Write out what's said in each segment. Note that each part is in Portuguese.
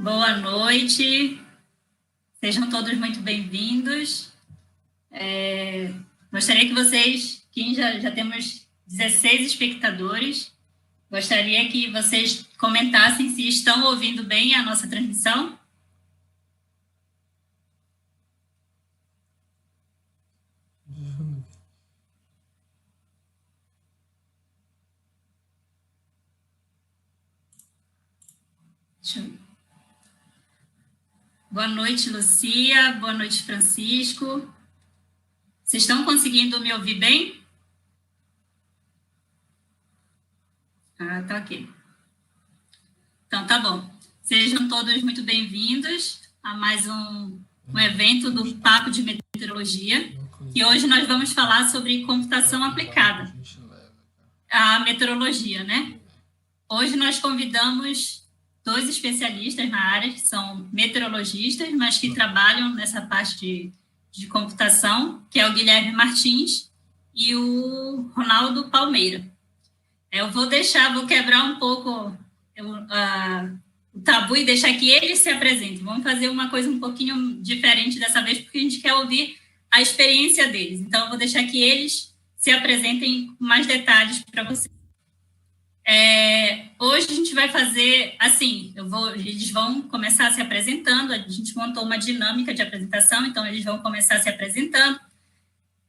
Boa noite, sejam todos muito bem-vindos. Gostaria que vocês, que já temos 16 espectadores, gostaria que vocês comentassem se estão ouvindo bem a nossa transmissão. Boa noite, Lucia. Boa noite, Francisco. Vocês estão conseguindo me ouvir bem? Tá ok. Então, tá bom. Sejam todos muito bem-vindos a mais um evento do Papo de Meteorologia. E hoje nós vamos falar sobre computação aplicada à meteorologia, né? Hoje nós convidamos 2 especialistas na área, que são meteorologistas, mas que trabalham nessa parte de computação, que é o Guilherme Martins e o Ronaldo Palmeira. Eu vou quebrar um pouco o tabu e deixar que eles se apresentem. Vamos fazer uma coisa um pouquinho diferente dessa vez, porque a gente quer ouvir a experiência deles. Então, eu vou deixar que eles se apresentem com mais detalhes para vocês. Hoje a gente vai fazer assim, eles vão começar se apresentando, a gente montou uma dinâmica de apresentação, então eles vão começar se apresentando.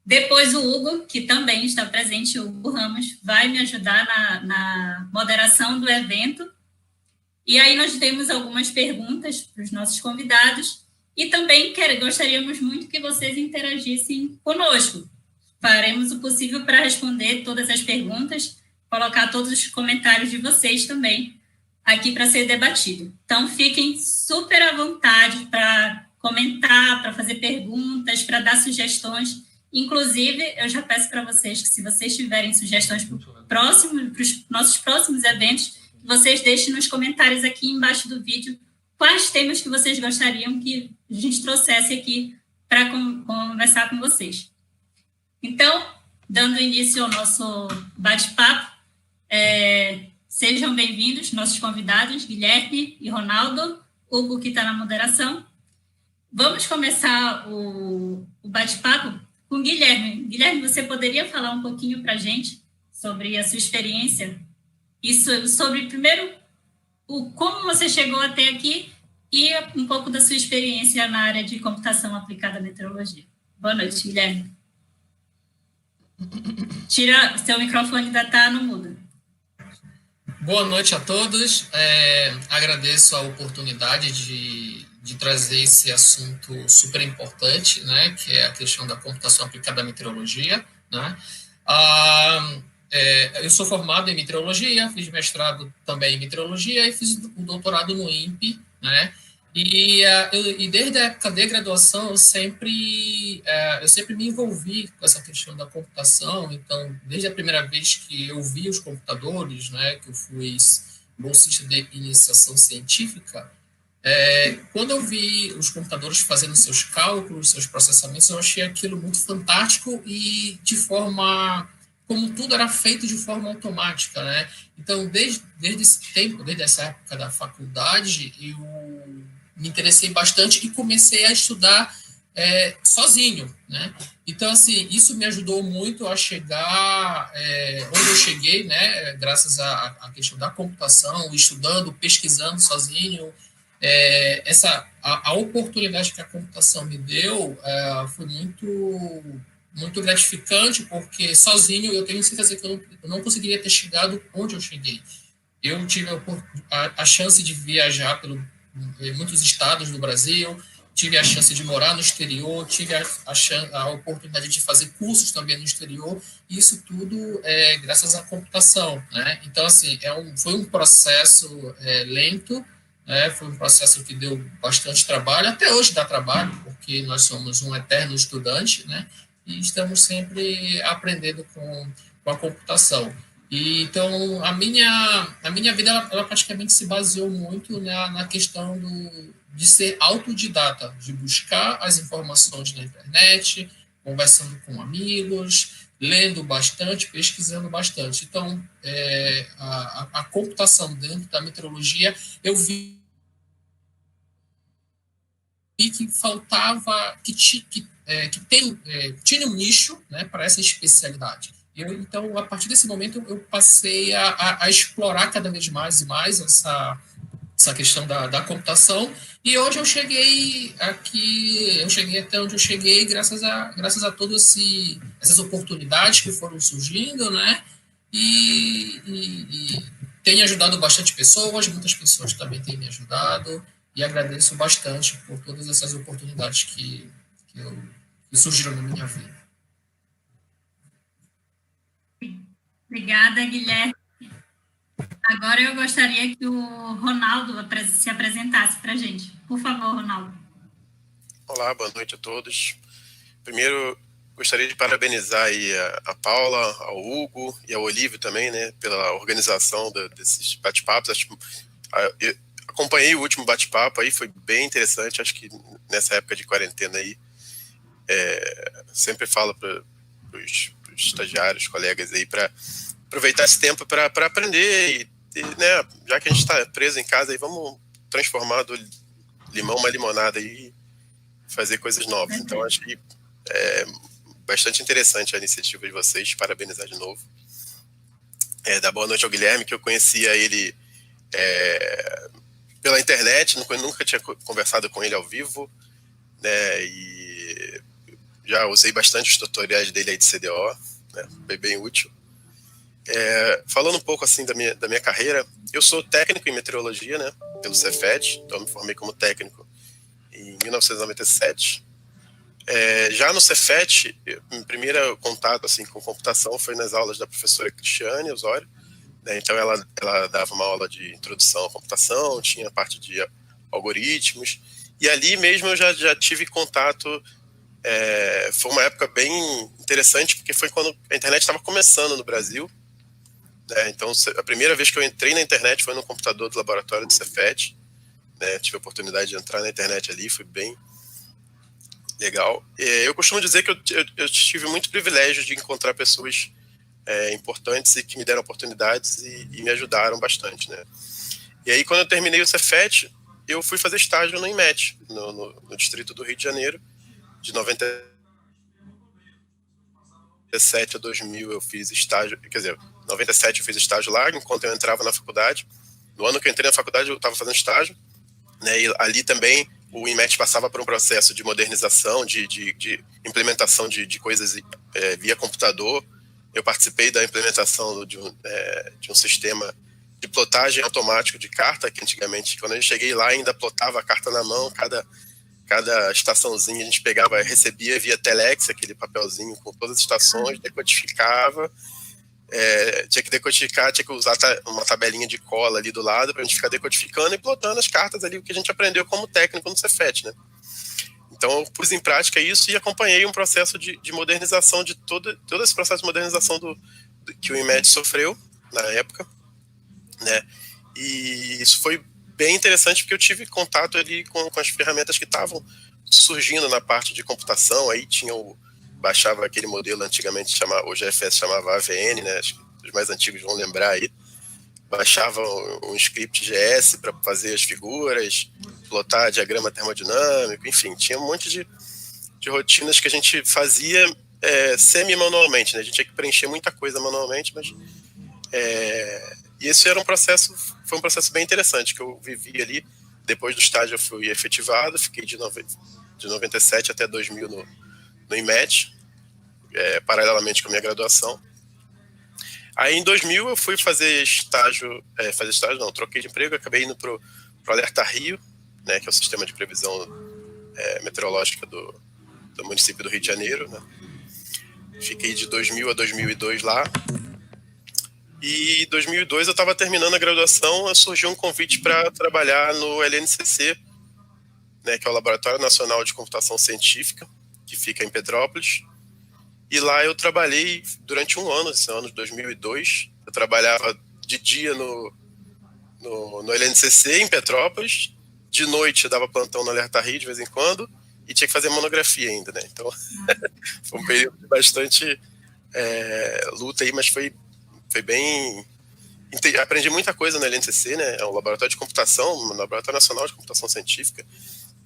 Depois o Hugo, que também está presente, o Hugo Ramos, vai me ajudar na moderação do evento. E aí nós temos algumas perguntas para os nossos convidados e também gostaríamos muito que vocês interagissem conosco. Faremos o possível para responder todas as perguntas, colocar todos os comentários de vocês também aqui para ser debatido. Então, fiquem super à vontade para comentar, para fazer perguntas, para dar sugestões. Inclusive, eu já peço para vocês que, se vocês tiverem sugestões para os nossos próximos eventos, que vocês deixem nos comentários aqui embaixo do vídeo quais temas que vocês gostariam que a gente trouxesse aqui para conversar com vocês. Então, dando início ao nosso bate-papo, sejam bem-vindos nossos convidados, Guilherme e Ronaldo, Hugo, que está na moderação. Vamos começar o bate-papo com Guilherme. Guilherme, você poderia falar um pouquinho para a gente sobre a sua experiência e sobre, primeiro, como você chegou até aqui e um pouco da sua experiência na área de computação aplicada à meteorologia. Boa noite, Guilherme. Seu microfone ainda está no mudo. Boa noite a todos. Agradeço a oportunidade de trazer esse assunto super importante, né, que é a questão da computação aplicada à meteorologia, né? Eu sou formado em meteorologia, fiz mestrado também em meteorologia e fiz o doutorado no INPE, né? E desde a época de graduação eu sempre me envolvi com essa questão da computação. Então, desde a primeira vez que eu vi os computadores, né, que eu fui bolsista de iniciação científica, quando eu vi os computadores fazendo seus cálculos, seus processamentos, eu achei aquilo muito fantástico e como tudo era feito de forma automática, né? Então, desde esse tempo, desde essa época da faculdade, eu me interessei bastante e comecei a estudar sozinho, né? Então, assim, isso me ajudou muito a chegar onde eu cheguei, né? Graças à questão da computação, estudando, pesquisando sozinho. A oportunidade que a computação me deu foi muito gratificante, porque sozinho eu tenho certeza que eu não conseguiria ter chegado onde eu cheguei. Eu tive a chance de viajar em muitos estados do Brasil, tive a chance de morar no exterior, tive a oportunidade de fazer cursos também no exterior, e isso tudo graças à computação, né? Então, assim, foi um processo lento, foi um processo que deu bastante trabalho, até hoje dá trabalho, porque nós somos um eterno estudante, né? E estamos sempre aprendendo com a computação. Então, a minha vida, ela praticamente se baseou muito na questão de ser autodidata, de buscar as informações na internet, conversando com amigos, lendo bastante, pesquisando bastante. Então, a computação dentro da meteorologia, eu vi e que faltava, tinha um nicho, né, para essa especialidade. Então, a partir desse momento, eu passei a explorar cada vez mais e mais essa questão da computação, e hoje eu cheguei até onde eu cheguei graças a todas essas oportunidades que foram surgindo, né, e tem ajudado bastante pessoas, muitas pessoas também têm me ajudado, e agradeço bastante por todas essas oportunidades que surgiram na minha vida. Obrigada, Guilherme. Agora eu gostaria que o Ronaldo se apresentasse para a gente. Por favor, Ronaldo. Olá, boa noite a todos. Primeiro, gostaria de parabenizar aí a Paula, ao Hugo e ao Olívio também, né, pela organização desses bate-papos. Eu acompanhei o último bate-papo aí, foi bem interessante. Acho que nessa época de quarentena aí, sempre falo para os estagiários, colegas aí, para aproveitar esse tempo para aprender e, né, já que a gente está preso em casa, aí vamos transformar do limão uma limonada aí, fazer coisas novas. Então, acho que é bastante interessante a iniciativa de vocês, parabenizar de novo. Dar boa noite ao Guilherme, que eu conhecia ele pela internet, nunca tinha conversado com ele ao vivo, né, e já usei bastante os tutoriais dele aí de CDO, né, foi bem útil. Falando um pouco assim da minha carreira, eu sou técnico em meteorologia, né, pelo Cefet, então me formei como técnico em 1997. Já no Cefet, meu primeiro contato assim, com computação foi nas aulas da professora Cristiane Osório, né? Então ela dava uma aula de introdução à computação, tinha parte de algoritmos, e ali mesmo eu já tive contato. Foi uma época bem interessante, porque foi quando a internet estava começando no Brasil, né? Então a primeira vez que eu entrei na internet foi no computador do laboratório do Cefet, né? Tive a oportunidade de entrar na internet ali, foi bem legal. Eu costumo dizer que eu tive muito privilégio de encontrar pessoas importantes e que me deram oportunidades e me ajudaram bastante, né? E aí, quando eu terminei o Cefet, eu fui fazer estágio no INMET, no distrito do Rio de Janeiro, de 97 a 2000 eu fiz estágio, quer dizer, 97 eu fiz estágio lá, enquanto eu entrava na faculdade. No ano que eu entrei na faculdade, eu estava fazendo estágio, né, e ali também o INMET passava por um processo de modernização, de implementação de coisas via computador. Eu participei da implementação de um sistema de plotagem automático de carta, que antigamente, quando eu cheguei lá, ainda plotava a carta na mão, cada estaçãozinha a gente pegava, recebia via Telex, aquele papelzinho com todas as estações, decodificava, tinha que decodificar, tinha que usar uma tabelinha de cola ali do lado para a gente ficar decodificando e plotando as cartas ali, o que a gente aprendeu como técnico no Cefet, né? Então eu pus em prática isso e acompanhei um processo de modernização de todo esse processo de modernização que o INMET sofreu na época, né? E isso foi bem interessante porque eu tive contato ali com as ferramentas que estavam surgindo na parte de computação. Aí baixava aquele modelo antigamente, o GFS chamava AVN, né? Acho que os mais antigos vão lembrar aí. Baixava um script GS para fazer as figuras, plotar diagrama termodinâmico, enfim, tinha um monte de rotinas que a gente fazia semi-manualmente, né? A gente tinha que preencher muita coisa manualmente, mas e esse foi um processo bem interessante que eu vivi ali. Depois do estágio eu fui efetivado, fiquei de 97 até 2000 no INMET, paralelamente com a minha graduação. Aí em 2000 eu fui fazer estágio, troquei de emprego, acabei indo pro Alerta Rio, né, que é o sistema de previsão meteorológica do município do Rio de Janeiro, né. Fiquei de 2000 a 2002 lá. E em 2002 eu estava terminando a graduação, surgiu um convite para trabalhar no LNCC, né, que é o Laboratório Nacional de Computação Científica, que fica em Petrópolis. E lá eu trabalhei durante um ano, esse ano de 2002. Eu trabalhava de dia no LNCC, em Petrópolis. De noite eu dava plantão no Alerta Rio de vez em quando. E tinha que fazer monografia ainda, né? Então, foi um período de bastante luta aí, mas foi bem... Aprendi muita coisa no LNCC, né? É um laboratório de computação, um laboratório nacional de computação científica.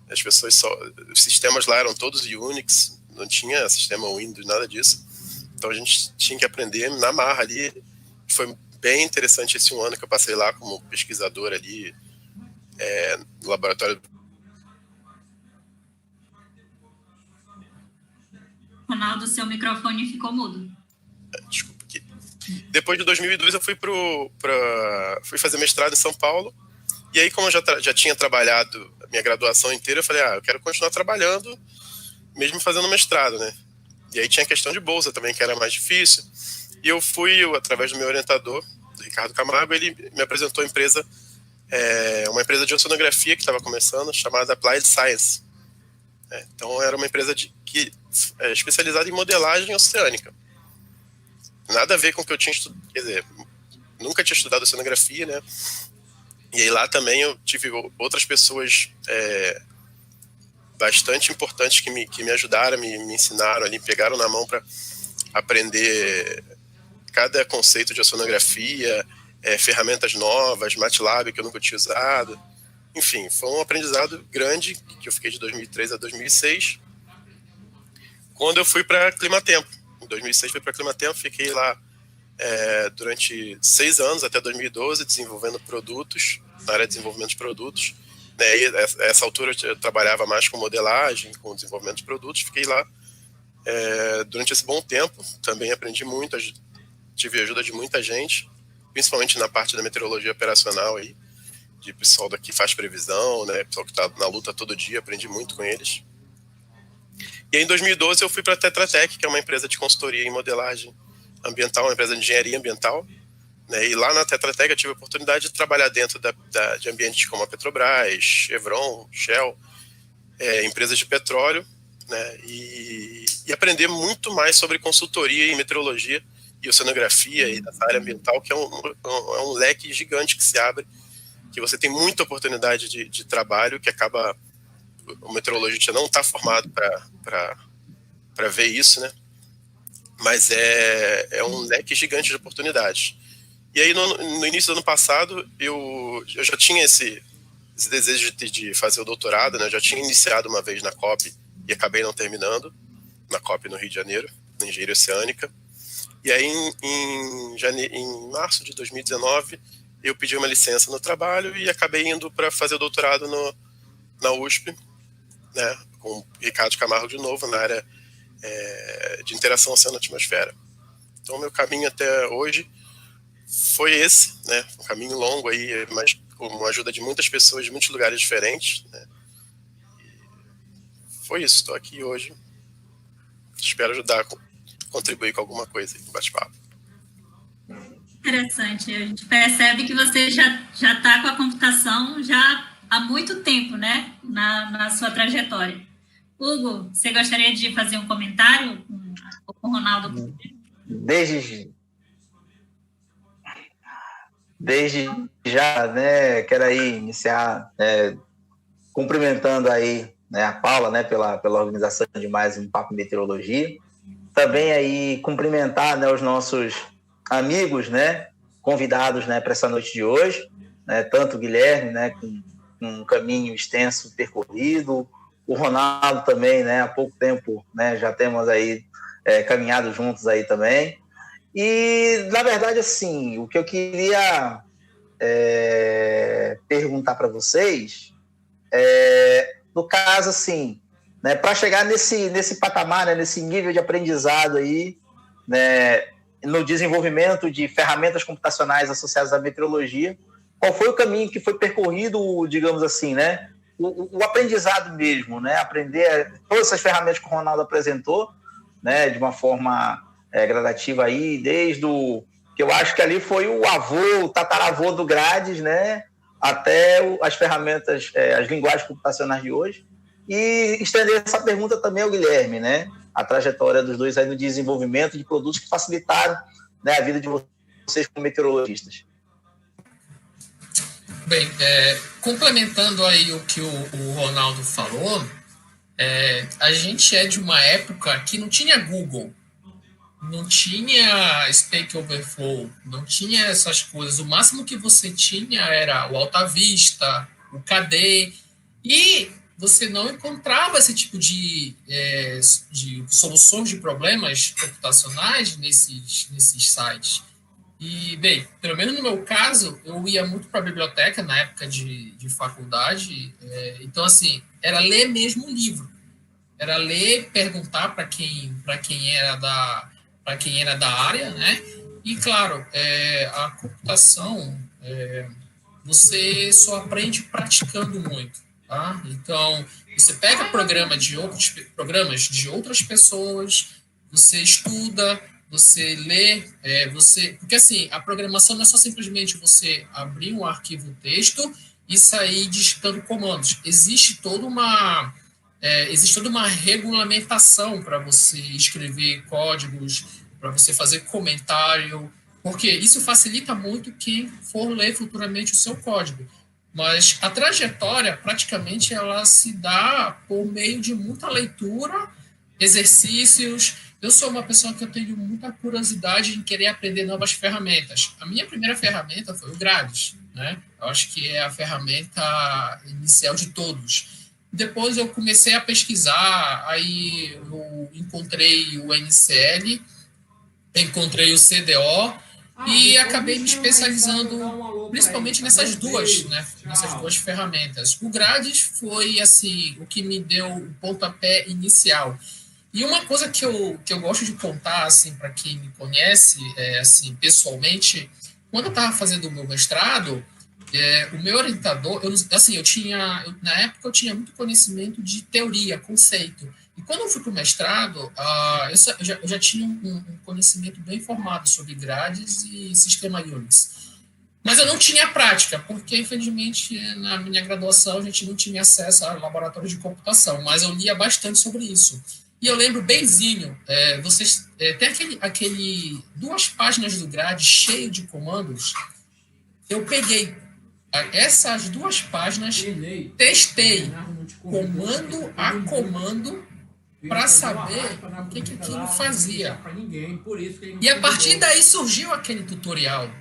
as pessoas só... Os sistemas lá eram todos Unix, não tinha sistema Windows, nada disso. Então a gente tinha que aprender na marra ali. Foi bem interessante esse um ano que eu passei lá como pesquisador ali, no laboratório. Ronaldo, seu microfone ficou mudo. Desculpa aqui. Depois de 2002 eu fui fazer mestrado em São Paulo. E aí, como eu já tinha trabalhado a minha graduação inteira, eu falei, eu quero continuar trabalhando, mesmo fazendo mestrado, né? E aí tinha a questão de bolsa também, que era mais difícil. E eu fui, através do meu orientador, do Ricardo Camargo, ele me apresentou uma empresa de oceanografia que estava começando, chamada Applied Science. Então, era uma empresa especializada em modelagem oceânica. Nada a ver com o que eu tinha estudado, quer dizer, nunca tinha estudado oceanografia, né? E aí lá também eu tive outras pessoas bastante importantes que me ajudaram, me ensinaram ali, pegaram na mão para aprender cada conceito de oceanografia, ferramentas novas, MATLAB que eu nunca tinha usado. Enfim, foi um aprendizado grande que eu fiquei de 2003 a 2006. Quando eu fui para Climatempo. Em 2006 fui para Climatempo, fiquei lá durante 6 anos, até 2012, desenvolvendo produtos, na área de desenvolvimento de produtos. E essa altura eu trabalhava mais com modelagem, com desenvolvimento de produtos. Fiquei lá durante esse bom tempo. Também aprendi muito, tive ajuda de muita gente, principalmente na parte da meteorologia operacional, aí, de pessoal daqui faz previsão, né, pessoal que está na luta todo dia, aprendi muito com eles. E aí, em 2012 eu fui para a Tetra Tech, que é uma empresa de consultoria em modelagem ambiental, uma empresa de engenharia ambiental, né, e lá na Tetra Tech eu tive a oportunidade de trabalhar dentro de ambientes como a Petrobras, Chevron, Shell, empresas de petróleo, né, e aprender muito mais sobre consultoria em meteorologia e oceanografia e dessa área ambiental, que é um leque gigante que se abre, que você tem muita oportunidade de trabalho, que acaba... O meteorologista não está formado para ver isso, né? Mas é um leque gigante de oportunidades. E aí, no início do ano passado, eu já tinha esse desejo de fazer o doutorado, né? Eu já tinha iniciado uma vez na COP e acabei não terminando, na COP no Rio de Janeiro, na Engenharia Oceânica. E aí, em março de 2019, eu pedi uma licença no trabalho e acabei indo para fazer o doutorado na USP, né, com o Ricardo Camargo de novo, na área de interação oceano-atmosfera. Então, meu caminho até hoje foi esse, né, um caminho longo aí, mas com a ajuda de muitas pessoas de muitos lugares diferentes, né. E foi isso, estou aqui hoje. Espero ajudar, contribuir com alguma coisa aí no bate-papo. Interessante, a gente percebe que você já está com a computação já há muito tempo, né, na sua trajetória. Hugo, você gostaria de fazer um comentário com o Ronaldo? Desde já, né, quero aí iniciar cumprimentando aí, né, a Paula, né, pela organização de mais um Papo Meteorologia. Também aí cumprimentar, né, os nossos amigos, né, convidados, né, para essa noite de hoje, né, tanto o Guilherme, né, com um caminho extenso percorrido, o Ronaldo também, né, há pouco tempo, né, já temos aí caminhado juntos aí também. E, na verdade, assim, o que eu queria perguntar para vocês no caso, assim, né, para chegar nesse patamar, né, nesse nível de aprendizado aí, né, no desenvolvimento de ferramentas computacionais associadas à meteorologia, qual foi o caminho que foi percorrido, digamos assim, né? O aprendizado mesmo, né? Aprender todas essas ferramentas que o Ronaldo apresentou, né? De uma forma gradativa aí, desde o que eu acho que ali foi o tataravô do Grades, né? Até as ferramentas, as linguagens computacionais de hoje. E estender essa pergunta também ao Guilherme, né? A trajetória dos dois aí no desenvolvimento de produtos que facilitaram, né, a vida de vocês como meteorologistas. Bem, complementando aí o que o Ronaldo falou, a gente é de uma época que não tinha Google, não tinha Stack Overflow, não tinha essas coisas. O máximo que você tinha era o Alta Vista, o KD, e você não encontrava esse tipo de soluções de problemas computacionais nesses sites. E, bem, pelo menos no meu caso, eu ia muito para a biblioteca na época de faculdade, então, assim, era ler mesmo o livro. Era ler, perguntar para quem era da área, né? E, claro, a computação, você só aprende praticando muito, tá? Então, você pega programas de outras pessoas, você estuda, você lê, porque, assim, a programação não é só simplesmente você abrir um arquivo texto e sair digitando comandos. Existe toda uma regulamentação para você escrever códigos, para você fazer comentário, porque isso facilita muito quem for ler futuramente o seu código. Mas a trajetória, praticamente, ela se dá por meio de muita leitura, exercícios. Eu sou uma pessoa que eu tenho muita curiosidade em querer aprender novas ferramentas. A minha primeira ferramenta foi o Grades, né? Eu acho que é a ferramenta inicial de todos. Depois eu comecei a pesquisar, aí eu encontrei o NCL, encontrei o CDO e acabei me especializando principalmente nessas duas, né? Nessas duas ferramentas. O Grades foi assim o que me deu o pontapé inicial. E uma coisa que eu gosto de contar assim para quem me conhece, assim pessoalmente, quando eu estava fazendo o meu mestrado, o meu orientador, na época eu tinha muito conhecimento de teoria, conceito. E quando eu fui para o mestrado, eu já tinha um conhecimento bem formado sobre grades e sistema Unix. Mas eu não tinha prática, porque, infelizmente, na minha graduação a gente não tinha acesso a laboratórios de computação, mas eu lia bastante sobre isso. E eu lembro benzinho, tem duas páginas do grade cheio de comandos. Eu peguei essas duas páginas, testei comando a comando para saber o que aquilo fazia. E a partir daí surgiu aquele tutorial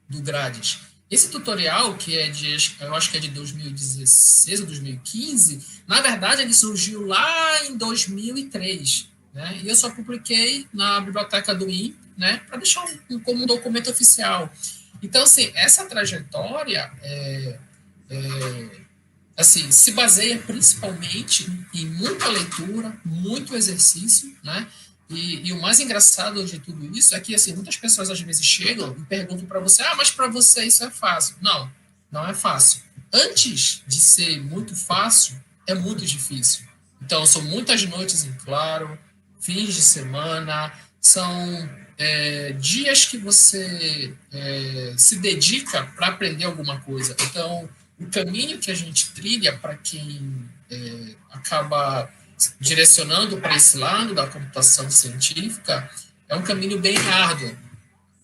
do Grades. Esse tutorial, que eu acho que é de 2016 ou 2015, na verdade ele surgiu lá em 2003, né? E eu só publiquei na biblioteca do INPE, né, para deixar como um documento oficial. Então, assim, essa trajetória assim, se baseia principalmente em muita leitura, muito exercício, né? E o mais engraçado de tudo isso é que, assim, muitas pessoas às vezes chegam e perguntam para você, mas para você isso é fácil. Não, não é fácil. Antes de ser muito fácil, é muito difícil. Então, são muitas noites em claro, fins de semana, são dias que você se dedica para aprender alguma coisa. Então, o caminho que a gente trilha para quem acaba direcionando para esse lado da computação científica é um caminho bem árduo,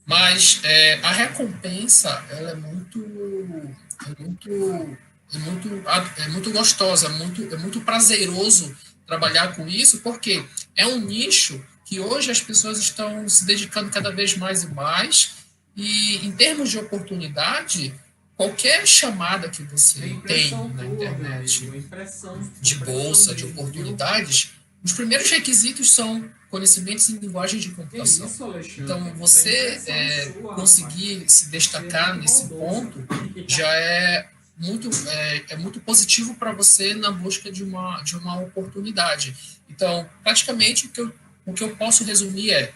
mas a recompensa ela é muito gostosa, é muito prazeroso trabalhar com isso, porque é um nicho que hoje as pessoas estão se dedicando cada vez mais e mais, e em termos de oportunidade, qualquer chamada que você tem na internet de bolsa, de oportunidades, os primeiros requisitos são conhecimentos em linguagem de computação. Então, você conseguir se destacar nesse ponto já é muito positivo para você na busca de uma oportunidade. Então, praticamente, o que eu posso resumir é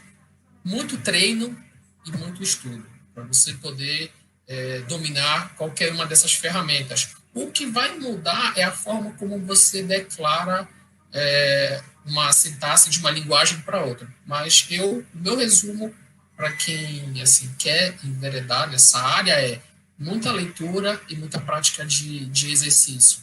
muito treino e muito estudo, para você poder dominar qualquer uma dessas ferramentas. O que vai mudar é a forma como você declara uma sintaxe de uma linguagem para outra. Mas o meu resumo para quem assim, quer enveredar nessa área é muita leitura e muita prática de exercício.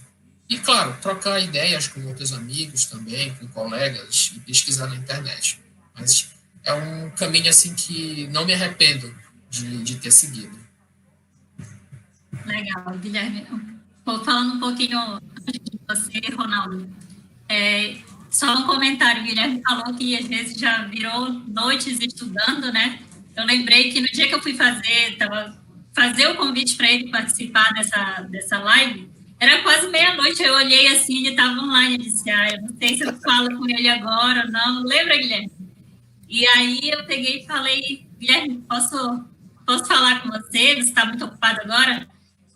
E, claro, trocar ideias com outros amigos também, com colegas, e pesquisar na internet. Mas é um caminho assim que não me arrependo de ter seguido. Legal, Guilherme. Falando um pouquinho antes de você, Ronaldo, só um comentário. O Guilherme falou que às vezes já virou noites estudando, né? Eu lembrei que no dia que eu fui fazer o convite para ele participar dessa live, Era quase meia-noite, eu olhei assim, ele estava online, eu disse, eu não sei se eu falo com ele agora ou não. Lembra, Guilherme? E aí eu peguei e falei, Guilherme, posso falar com você? Você está muito ocupado agora?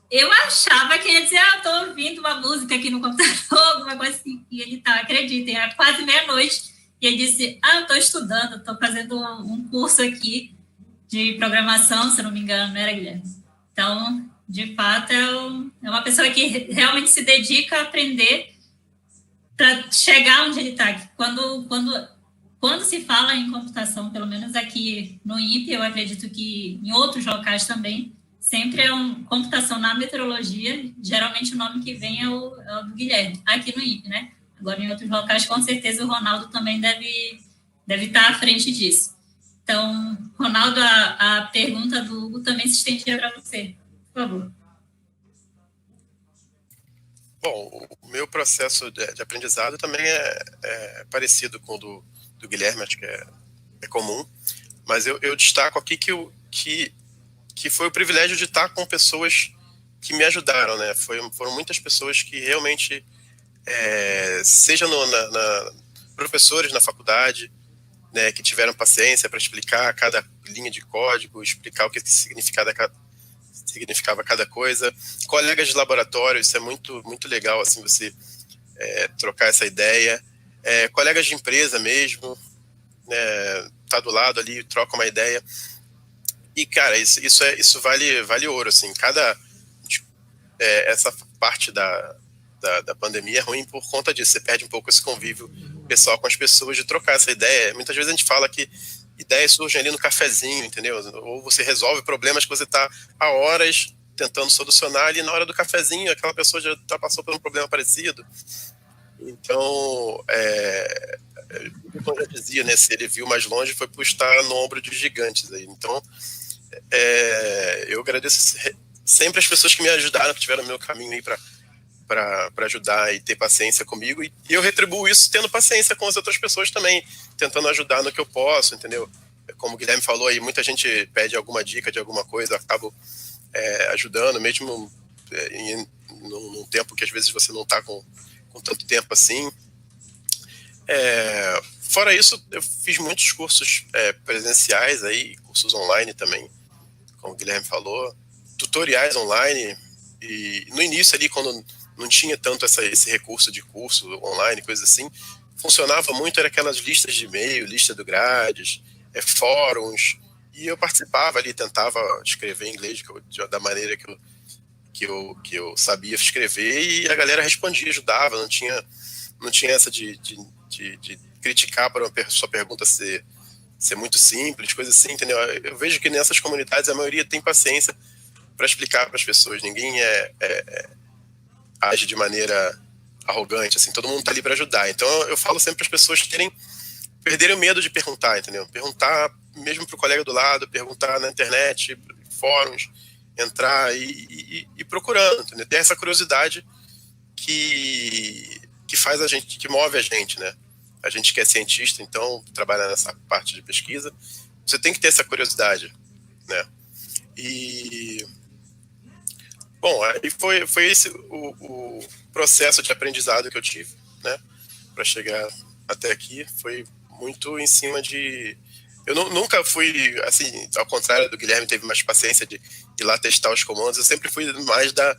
Eu achava que ele ia dizer, eu estou ouvindo uma música aqui no computador, alguma coisa assim. E ele tá, acreditem, era quase meia-noite. E ele disse, eu estou estudando, estou fazendo um curso aqui de programação, se não me engano, não era, Guilherme? Então, de fato, é uma pessoa que realmente se dedica a aprender para chegar onde ele está. Quando se fala em computação, pelo menos aqui no INPE, eu acredito que em outros locais também, sempre é computação na meteorologia, geralmente o nome que vem é o do Guilherme, aqui no INPE, né? Agora, em outros locais, com certeza, o Ronaldo também deve estar à frente disso. Então, Ronaldo, a pergunta do Hugo também se estendia para você, por favor. Bom, o meu processo de aprendizado também é parecido com o do Guilherme, acho que é comum, mas eu destaco aqui que foi o privilégio de estar com pessoas que me ajudaram, né? Foram muitas pessoas que realmente, seja professores na faculdade, né, que tiveram paciência para explicar cada linha de código, explicar o que significava cada coisa, colegas de laboratório, isso é muito, muito legal, assim, você trocar essa ideia, colegas de empresa mesmo, né, tá do lado ali, troca uma ideia, e, cara, isso vale ouro, assim, essa parte da pandemia é ruim por conta disso, você perde um pouco esse convívio pessoal com as pessoas, de trocar essa ideia. Muitas vezes a gente fala que ideias surgem ali no cafezinho, entendeu? Ou você resolve problemas que você está há horas tentando solucionar, ali na hora do cafezinho aquela pessoa já passou por um problema parecido. Então, como eu já dizia, né, se ele viu mais longe, foi por estar no ombro de gigantes aí. Então, eu agradeço sempre as pessoas que me ajudaram, que tiveram no meu caminho aí para ajudar e ter paciência comigo, e eu retribuo isso tendo paciência com as outras pessoas também, tentando ajudar no que eu posso, entendeu? Como o Guilherme falou aí, muita gente pede alguma dica de alguma coisa, eu acabo ajudando, mesmo num tempo que às vezes você não está com tanto tempo assim. Fora isso, eu fiz muitos cursos presenciais aí, cursos online também, como o Guilherme falou, tutoriais online, e no início ali, quando não tinha tanto esse recurso de curso online, coisa assim, funcionava muito, era aquelas listas de e-mail, lista do Grades, fóruns, e eu participava ali, tentava escrever em inglês da maneira que eu sabia escrever, e a galera respondia, ajudava, não tinha essa de criticar para uma sua pergunta ser muito simples, coisa assim, entendeu? Eu vejo que nessas comunidades a maioria tem paciência para explicar para as pessoas, ninguém age de maneira arrogante, assim, todo mundo tá ali para ajudar. Então eu falo sempre para as pessoas perderem o medo de perguntar, entendeu? Perguntar mesmo pro colega do lado, perguntar na internet, fóruns, entrar e procurando, entendeu? Ter essa curiosidade que faz a gente, que move a gente, né? A gente que é cientista, então, trabalha nessa parte de pesquisa, você tem que ter essa curiosidade, né? E bom, aí foi esse o processo de aprendizado que eu tive, né? Para chegar até aqui, foi muito em cima de... Eu nunca fui, assim, ao contrário do Guilherme, teve mais paciência de ir lá testar os comandos, eu sempre fui mais da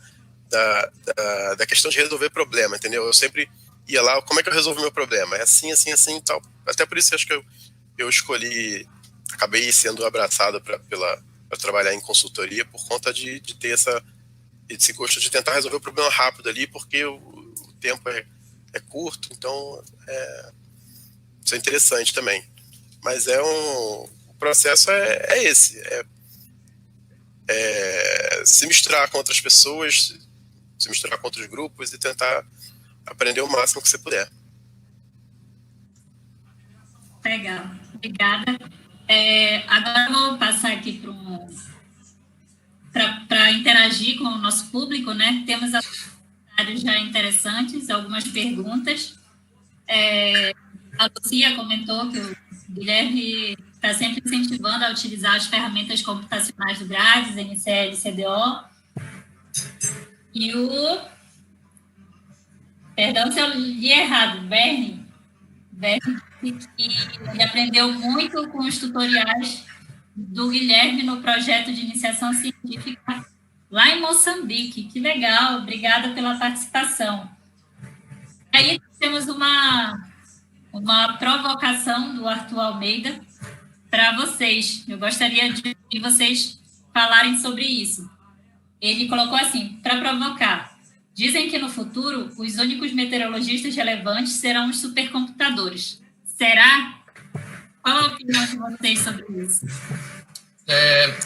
questão de resolver problema, entendeu? Eu sempre ia lá, como é que eu resolvo meu problema? É assim, assim, assim e tal. Até por isso acho que eu escolhi, acabei sendo abraçado para trabalhar em consultoria, por conta de ter esse gosto de tentar resolver o problema rápido ali, porque o tempo é curto, então isso é interessante também. Mas o processo é esse, se misturar com outras pessoas, se misturar com outros grupos e tentar aprender o máximo que você puder. Legal, obrigada. Agora eu vou passar aqui para interagir com o nosso público, né? Temos alguns comentários já interessantes, algumas perguntas. A Lucia comentou que o Guilherme está sempre incentivando a utilizar as ferramentas computacionais do Grades, NCL, CDO. E o Perdão se eu li errado, Bernie disse que ele aprendeu muito com os tutoriais do Guilherme no projeto de iniciação científica lá em Moçambique. Que legal, obrigada pela participação. Aí temos uma provocação do Arthur Almeida para vocês. Eu gostaria de vocês falarem sobre isso. Ele colocou assim, para provocar. Dizem que no futuro os únicos meteorologistas relevantes serão os supercomputadores. Será? Qual a opinião de vocês sobre isso?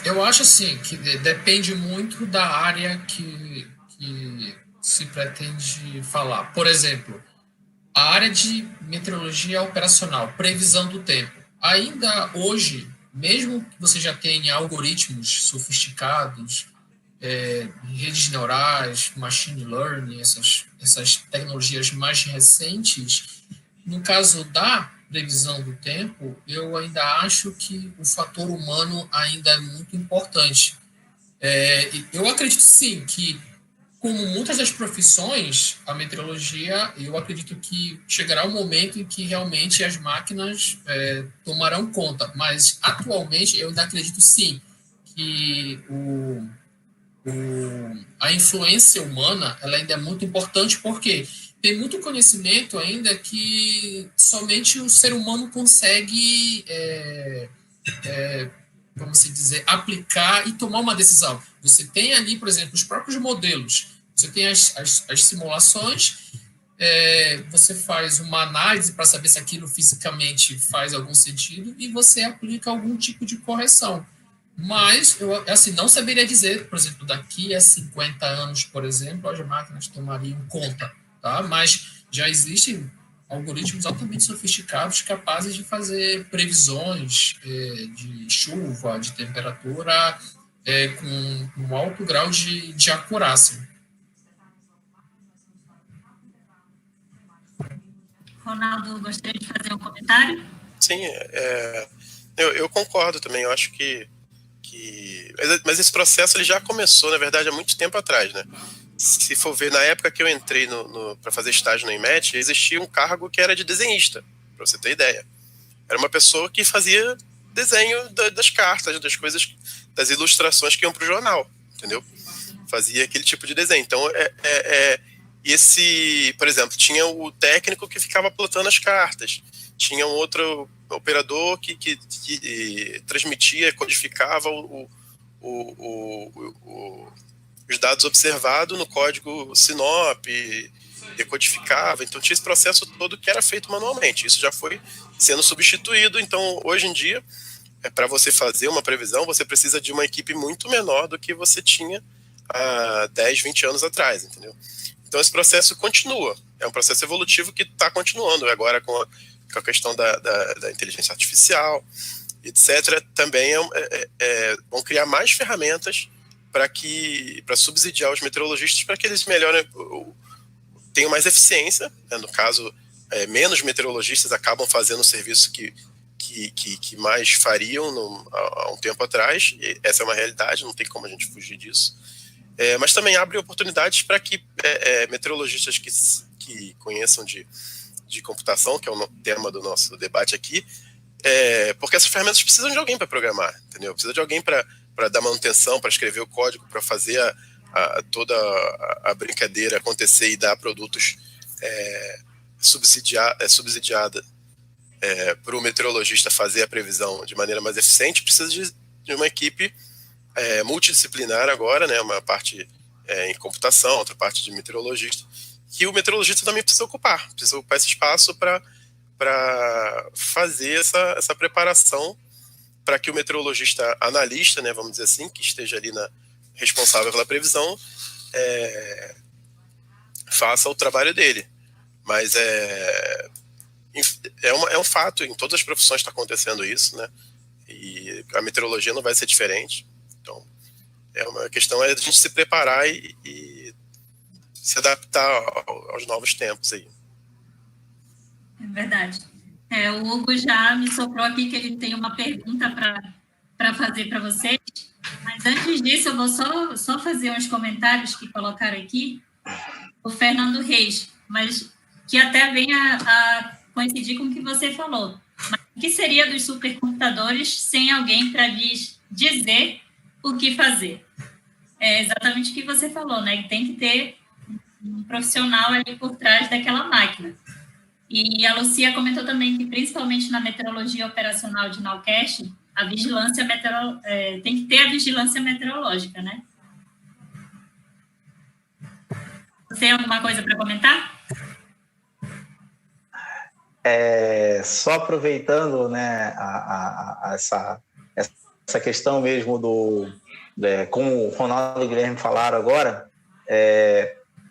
Eu acho assim que depende muito da área que se pretende falar. Por exemplo, a área de meteorologia operacional, previsão do tempo. Ainda hoje, mesmo que você já tenha algoritmos sofisticados, redes neurais, machine learning, essas tecnologias mais recentes, no caso da previsão do tempo, eu ainda acho que o fator humano ainda é muito importante. Eu acredito sim que, como muitas das profissões, a meteorologia, eu acredito que chegará um momento em que realmente as máquinas tomarão conta, mas atualmente eu ainda acredito sim que a influência humana ela ainda é muito importante, porque tem muito conhecimento ainda que somente o ser humano consegue, vamos dizer, aplicar e tomar uma decisão. Você tem ali, por exemplo, os próprios modelos, você tem as simulações, você faz uma análise para saber se aquilo fisicamente faz algum sentido e você aplica algum tipo de correção. Mas, eu assim, não saberia dizer, por exemplo, daqui a 50 anos, por exemplo, as máquinas tomariam conta, tá? Mas já existem algoritmos altamente sofisticados capazes de fazer previsões de chuva, de temperatura, com um alto grau de acurácia. Ronaldo, gostaria de fazer um comentário? Sim, eu concordo também. Eu acho que mas esse processo ele já começou, na verdade, há muito tempo atrás, né? Se for ver, na época que eu entrei para fazer estágio no IMET, existia um cargo que era de desenhista, para você ter ideia. Era uma pessoa que fazia desenho das cartas, das coisas, das ilustrações que iam para o jornal, entendeu? Fazia aquele tipo de desenho. Então, por exemplo, tinha o técnico que ficava plotando as cartas, tinha um outro operador que transmitia, codificava os dados observados no código SINOP, decodificava. Então tinha esse processo todo que era feito manualmente. Isso já foi sendo substituído. Então, hoje em dia, para você fazer uma previsão, você precisa de uma equipe muito menor do que você tinha há 10, 20 anos atrás, entendeu? Então esse processo continua. É um processo evolutivo que está continuando agora com a questão da inteligência artificial, etc. Também vão criar mais ferramentas para subsidiar os meteorologistas para que eles melhorem, tenham mais eficiência, né? No caso, menos meteorologistas acabam fazendo o serviço que mais fariam há um tempo atrás. E essa é uma realidade, não tem como a gente fugir disso. Mas também abre oportunidades para que meteorologistas que conheçam de computação, que é o tema do nosso debate aqui, porque essas ferramentas precisam de alguém para programar, entendeu? Precisa de alguém para dar manutenção, para escrever o código, para fazer toda a brincadeira acontecer e dar produtos subsidiada para o meteorologista fazer a previsão de maneira mais eficiente. Precisa de uma equipe multidisciplinar agora, né? Uma parte em computação, outra parte de meteorologista, que o meteorologista também precisa ocupar esse espaço para fazer essa preparação para que o meteorologista analista, né, vamos dizer assim, que esteja ali responsável pela previsão, faça o trabalho dele. Mas é um fato, em todas as profissões está acontecendo isso, né? E a meteorologia não vai ser diferente. Então, uma questão a gente se preparar e se adaptar aos novos tempos aí. É verdade. O Hugo já me soprou aqui que ele tem uma pergunta para fazer para vocês, mas antes disso eu vou só fazer uns comentários que colocaram aqui. O Fernando Reis mas que até venha a coincidir com o que você falou. Mas o que seria dos supercomputadores sem alguém para lhes dizer o que fazer? É exatamente o que você falou, né? Tem que ter um profissional ali por trás daquela máquina. E a Lucia comentou também que, principalmente na meteorologia operacional de Nowcast, a vigilância tem que ter a vigilância meteorológica, né? Você tem alguma coisa para comentar? Só aproveitando, né, essa questão mesmo como o Ronaldo e o Guilherme falaram agora,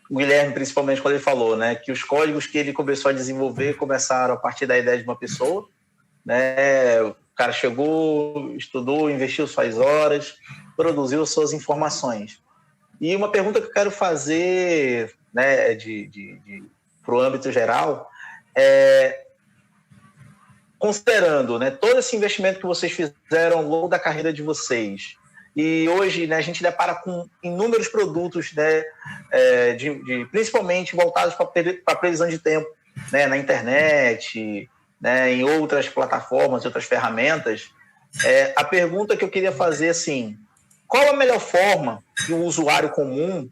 o Guilherme, principalmente, quando ele falou, né, que os códigos que ele começou a desenvolver começaram a partir da ideia de uma pessoa, né, o cara chegou, estudou, investiu suas horas, produziu suas informações. E uma pergunta que eu quero fazer, né, para o âmbito geral, considerando, né, todo esse investimento que vocês fizeram ao longo da carreira de vocês, e hoje, né, a gente depara com inúmeros produtos, né, principalmente voltados para a previsão de tempo, né, na internet, né, em outras plataformas, outras ferramentas. A pergunta que eu queria fazer, assim, qual a melhor forma que o usuário comum,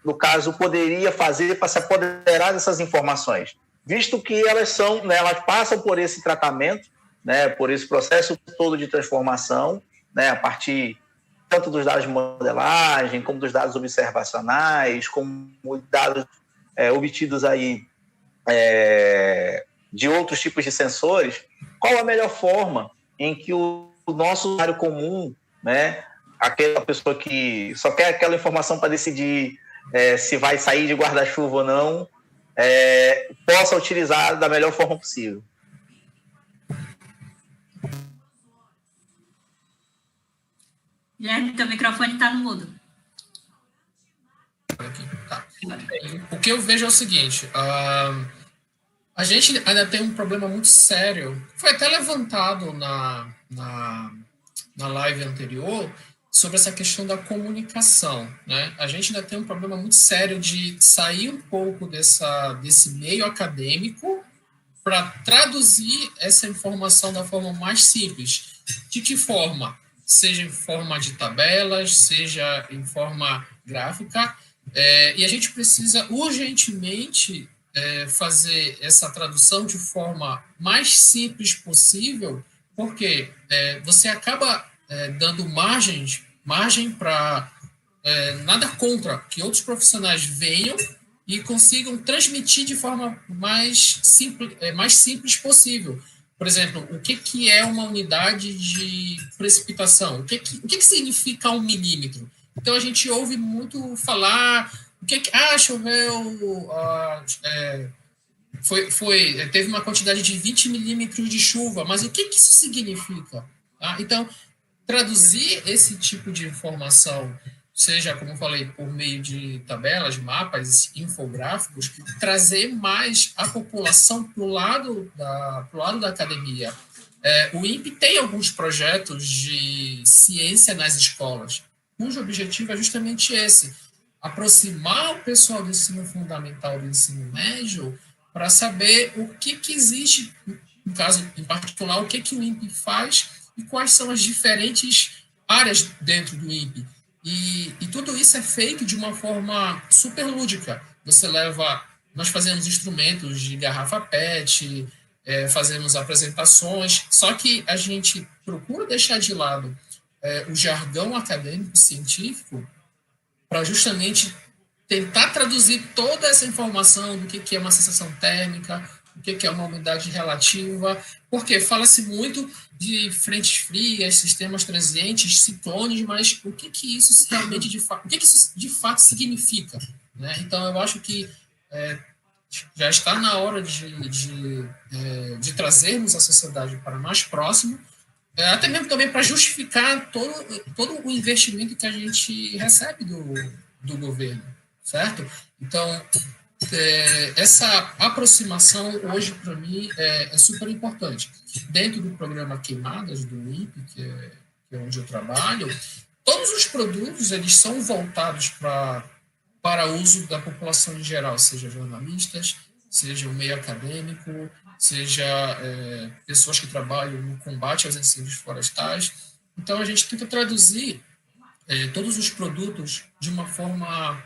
no caso, poderia fazer para se apoderar dessas informações? Visto que elas são, né, elas passam por esse tratamento, né, por esse processo todo de transformação, né, a partir tanto dos dados de modelagem, como dos dados observacionais, como dados obtidos aí de outros tipos de sensores. Qual a melhor forma em que o nosso usuário comum, né, aquela pessoa que só quer aquela informação para decidir se vai sair de guarda-chuva ou não, possa utilizar da melhor forma possível? Guilherme, teu microfone está no mudo. Tá. O que eu vejo é o seguinte, a gente ainda tem um problema muito sério, foi até levantado na live anterior, sobre essa questão da comunicação, né? A gente ainda tem um problema muito sério de sair um pouco desse meio acadêmico para traduzir essa informação da forma mais simples. De que forma? Seja em forma de tabelas, seja em forma gráfica, e a gente precisa urgentemente fazer essa tradução de forma mais simples possível, porque você acaba dando margem para nada contra que outros profissionais venham e consigam transmitir de forma mais simples possível. Por exemplo, o que é uma unidade de precipitação? O que significa 1 milímetro? Então, a gente ouve muito falar, choveu, teve uma quantidade de 20 milímetros de chuva, mas o que isso significa? Tá? Então, traduzir esse tipo de informação, seja, como eu falei, por meio de tabelas, mapas, infográficos, trazer mais a população para o lado da academia. O INPE tem alguns projetos de ciência nas escolas, cujo objetivo é justamente esse, aproximar o pessoal do ensino fundamental do ensino médio para saber o que existe, no caso em particular, o que o INPE faz e quais são as diferentes áreas dentro do INPE. E tudo isso é feito de uma forma super lúdica. Nós fazemos instrumentos de garrafa PET, fazemos apresentações, só que a gente procura deixar de lado o jargão acadêmico científico para justamente tentar traduzir toda essa informação do que é uma sensação térmica, o que é uma umidade relativa, porque fala-se muito de frentes frias, sistemas transientes, ciclones, mas o que isso realmente de fato significa, né? Então, eu acho que já está na hora de trazermos a sociedade para mais próximo, até mesmo também para justificar todo o investimento que a gente recebe do governo, certo? Então, essa aproximação hoje, para mim, é super importante. Dentro do programa Queimadas, do INPE, que é onde eu trabalho, todos os produtos eles são voltados para para uso da população em geral, seja jornalistas, seja o meio acadêmico, seja pessoas que trabalham no combate aos incêndios florestais. Então, a gente tenta traduzir todos os produtos de uma forma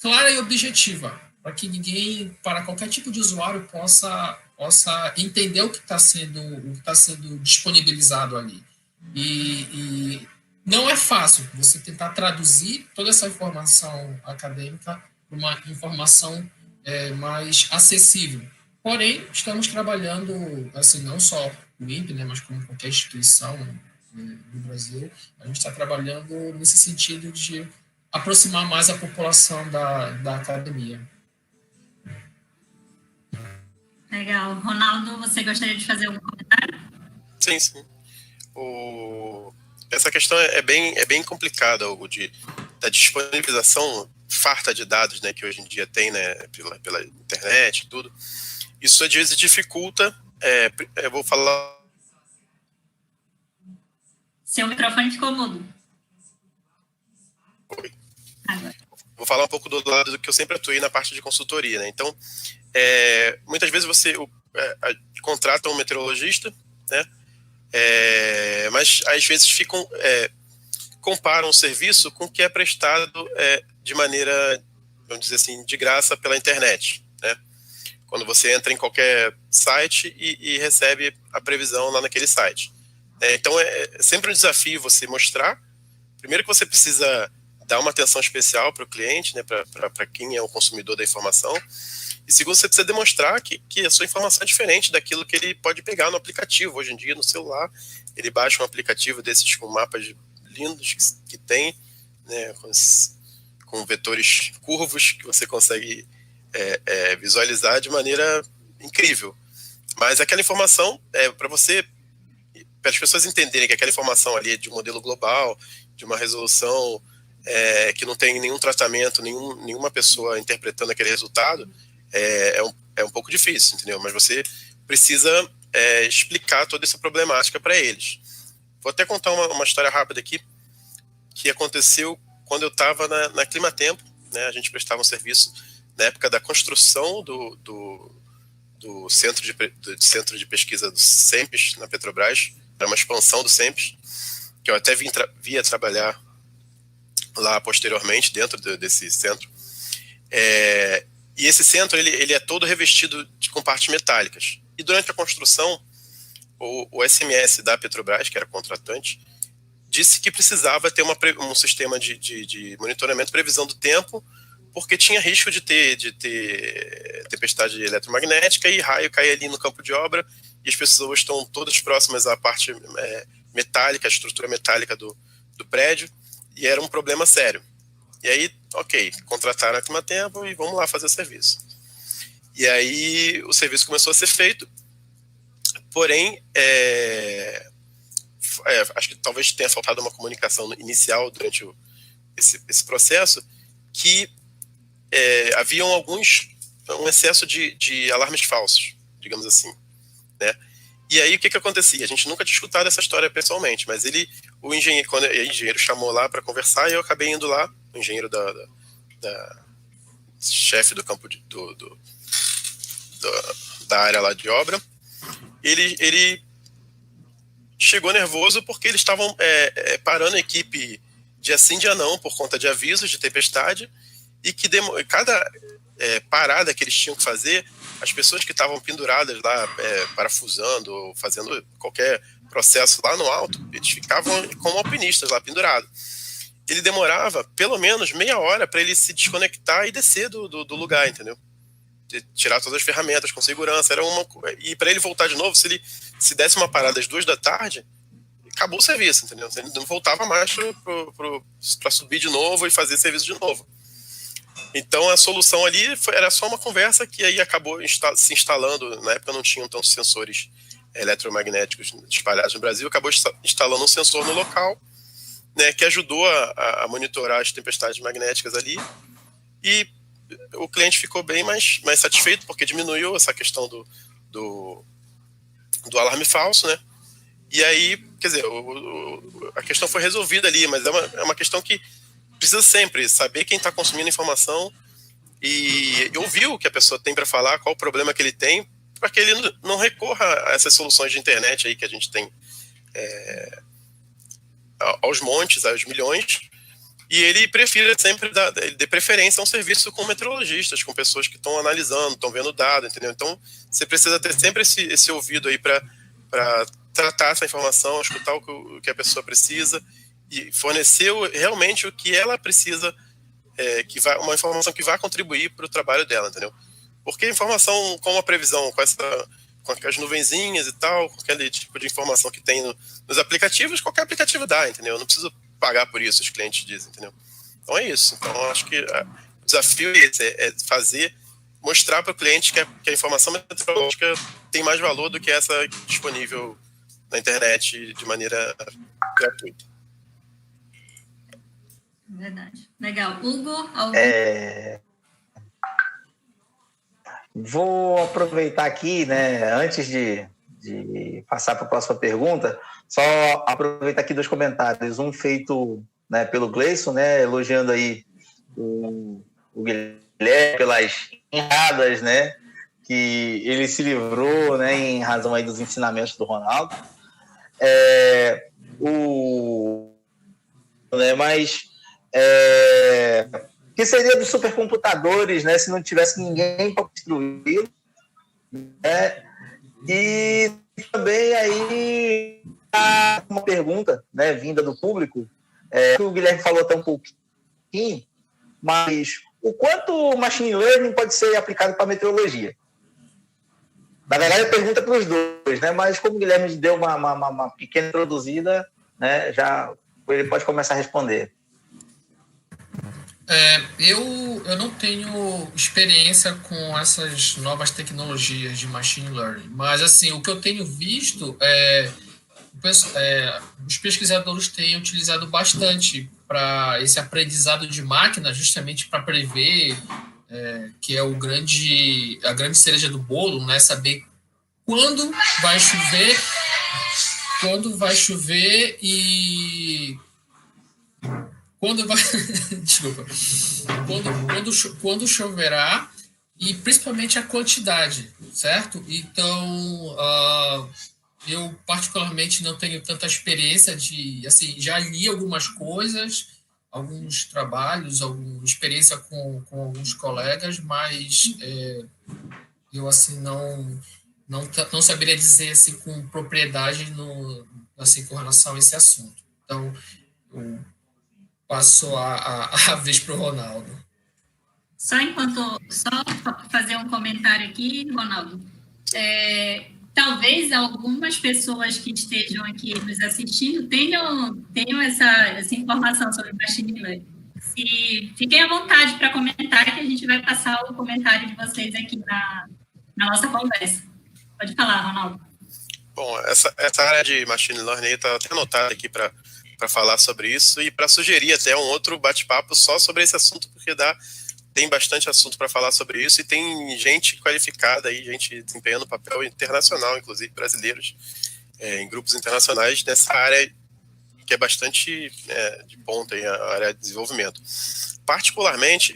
clara e objetiva, para que para qualquer tipo de usuário possa entender o que está sendo disponibilizado ali. E não é fácil você tentar traduzir toda essa informação acadêmica para uma informação mais acessível. Porém, estamos trabalhando, assim, não só o INPE, né, mas como qualquer instituição do Brasil, a gente está trabalhando nesse sentido de aproximar mais a população da academia. Legal. Ronaldo, você gostaria de fazer algum comentário? Sim. Essa questão é bem complicada, Hugo, da disponibilização farta de dados, né, que hoje em dia tem, né, pela internet e tudo. Isso às vezes dificulta. Eu vou falar. Seu microfone ficou mudo. Oi. Agora. Vou falar um pouco do lado do que eu sempre atuei na parte de consultoria, né? Então, muitas vezes você contrata um meteorologista, né? Mas às vezes comparam o serviço com o que é prestado de maneira, vamos dizer assim, de graça pela internet, né? Quando você entra em qualquer site e recebe a previsão lá naquele site. Então, é sempre um desafio você mostrar, primeiro, que você precisa dar uma atenção especial para o cliente, né, para quem é o consumidor da informação, e segundo, você precisa demonstrar que a sua informação é diferente daquilo que ele pode pegar no aplicativo. Hoje em dia, no celular, ele baixa um aplicativo desses com mapas lindos que tem, né, com vetores curvos que você consegue visualizar de maneira incrível. Mas aquela informação, para as pessoas entenderem que aquela informação ali é de um modelo global, de uma resolução que não tem nenhum tratamento, nenhuma pessoa interpretando aquele resultado, é um pouco difícil, entendeu? Mas você precisa explicar toda essa problemática para eles. Vou até contar uma história rápida aqui, que aconteceu quando eu estava na Climatempo, né? A gente prestava um serviço na época da construção do centro de pesquisa do SEMPES, na Petrobras. Era uma expansão do SEMPES, que eu até via trabalhar lá posteriormente, dentro desse centro. E esse centro ele é todo revestido com partes metálicas. E durante a construção, o SMS da Petrobras, que era contratante, disse que precisava ter um sistema de monitoramento e previsão do tempo, porque tinha risco de ter tempestade eletromagnética e raio cair ali no campo de obra, e as pessoas estão todas próximas à parte metálica, a estrutura metálica do prédio, e era um problema sério. E aí, ok, contrataram a Climatempo e vamos lá fazer o serviço. E aí o serviço começou a ser feito, porém, acho que talvez tenha faltado uma comunicação inicial durante esse processo, que haviam um excesso de alarmes falsos, digamos assim, né? E aí o que acontecia? A gente nunca tinha escutado essa história pessoalmente, mas o engenheiro chamou lá para conversar e eu acabei indo lá, o engenheiro da chefe do campo da área lá de obra. Ele chegou nervoso porque eles estavam parando a equipe dia sim, dia não, por conta de avisos de tempestade, e que cada parada que eles tinham que fazer, as pessoas que estavam penduradas lá, parafusando, ou fazendo qualquer processo lá no alto, eles ficavam como alpinistas lá pendurados. Ele demorava pelo menos meia hora para ele se desconectar e descer do lugar, entendeu? Tirar todas as ferramentas com segurança. E para ele voltar de novo, se desse uma parada às 2 da tarde, acabou o serviço, entendeu? Ele não voltava mais para subir de novo e fazer serviço de novo. Então a solução ali era só uma conversa que aí acabou se instalando. Na época não tinham tantos sensores eletromagnéticos espalhados no Brasil, acabou instalando um sensor no local, né, que ajudou a monitorar as tempestades magnéticas ali, e o cliente ficou bem mais satisfeito, porque diminuiu essa questão do alarme falso, né? E aí, quer dizer, a questão foi resolvida ali, mas é uma questão que precisa sempre saber quem está consumindo informação e ouvir o que a pessoa tem para falar, qual o problema que ele tem, para que ele não recorra a essas soluções de internet aí que a gente tem aos montes, aos milhões, e ele prefira sempre ele dê preferência a um serviço com meteorologistas, com pessoas que estão analisando, estão vendo dado, entendeu? Então, você precisa ter sempre esse ouvido aí para tratar essa informação, escutar o que a pessoa precisa e fornecer realmente o que ela precisa, uma informação que vai contribuir para o trabalho dela, entendeu? Porque informação como a previsão, com as nuvenzinhas e tal, com aquele tipo de informação que tem nos aplicativos, qualquer aplicativo dá, entendeu? Eu não preciso pagar por isso, os clientes dizem, entendeu? Então é isso. Então eu acho que o desafio é mostrar para o cliente que a informação meteorológica tem mais valor do que essa disponível na internet de maneira gratuita. Verdade. Legal. Hugo? Vou aproveitar aqui, né, antes de passar para a próxima pergunta, só aproveitar aqui 2 comentários. Um feito, né, pelo Gleison, né, elogiando aí o Guilherme pelas erradas, né, que ele se livrou, né, em razão aí dos ensinamentos do Ronaldo. Mas que seria dos supercomputadores, né, se não tivesse ninguém para construí-lo, né? E também aí uma pergunta, né, vinda do público, que o Guilherme falou até um pouquinho, mas o quanto o machine learning pode ser aplicado para meteorologia? Na verdade, a pergunta é para os dois, né? Mas como o Guilherme deu uma pequena introduzida, né, já ele pode começar a responder. Eu não tenho experiência com essas novas tecnologias de machine learning, mas assim, o que eu tenho visto os pesquisadores têm utilizado bastante para esse aprendizado de máquina, justamente para prever, que é a grande cereja do bolo, né? Saber quando vai chover e desculpa, quando choverá e principalmente a quantidade, certo? Então, eu particularmente não tenho tanta experiência já li algumas coisas, alguns trabalhos, alguma experiência com alguns colegas, mas eu assim não saberia dizer assim com propriedade com relação a esse assunto. Então, eu passo a vez para o Ronaldo. Só fazer um comentário aqui, Ronaldo. Talvez algumas pessoas que estejam aqui nos assistindo tenham essa informação sobre machine learning. Fiquem à vontade para comentar, que a gente vai passar o comentário de vocês aqui na nossa conversa. Pode falar, Ronaldo. Bom, essa área de machine learning está até anotada aqui para falar sobre isso e para sugerir até um outro bate-papo só sobre esse assunto, porque tem bastante assunto para falar sobre isso e tem gente qualificada aí, gente desempenhando papel internacional, inclusive brasileiros, em grupos internacionais nessa área que é bastante de ponta, aí, a área de desenvolvimento. Particularmente,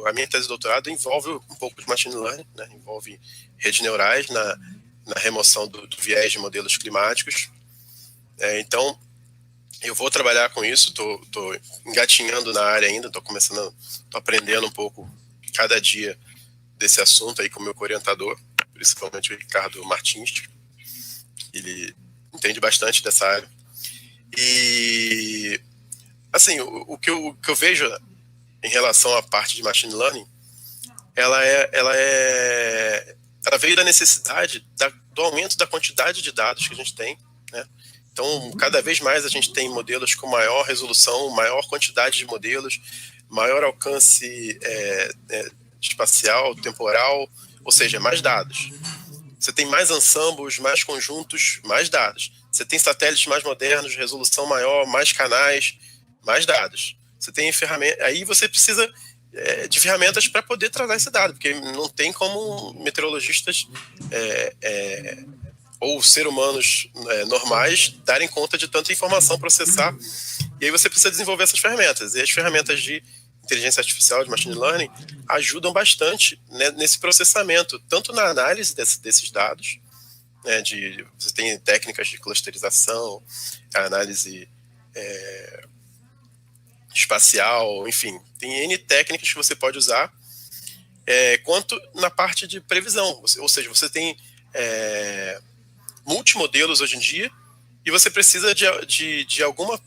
a minha tese de doutorado envolve um pouco de machine learning, né? Envolve redes neurais na remoção do viés de modelos climáticos. Então, eu vou trabalhar com isso, estou engatinhando na área ainda, estou aprendendo um pouco cada dia desse assunto aí com o meu orientador, principalmente o Ricardo Martins. Ele entende bastante dessa área. E, assim, o que eu vejo em relação à parte de machine learning, ela veio da necessidade do aumento da quantidade de dados que a gente tem, né? Então, cada vez mais a gente tem modelos com maior resolução, maior quantidade de modelos, maior alcance espacial, temporal, ou seja, mais dados. Você tem mais ensembles, mais conjuntos, mais dados. Você tem satélites mais modernos, resolução maior, mais canais, mais dados. Você tem ferramentas. Aí você precisa de ferramentas para poder tratar esse dado, porque não tem como meteorologistas ou seres humanos normais darem conta de tanta informação, processar E aí você precisa desenvolver essas ferramentas. E as ferramentas de inteligência artificial, de machine learning, ajudam bastante, né, nesse processamento, tanto na análise desses dados, né, você tem técnicas de clusterização, análise espacial, enfim, tem N técnicas que você pode usar, quanto na parte de previsão, ou seja, você tem multimodelos hoje em dia, e você precisa de alguma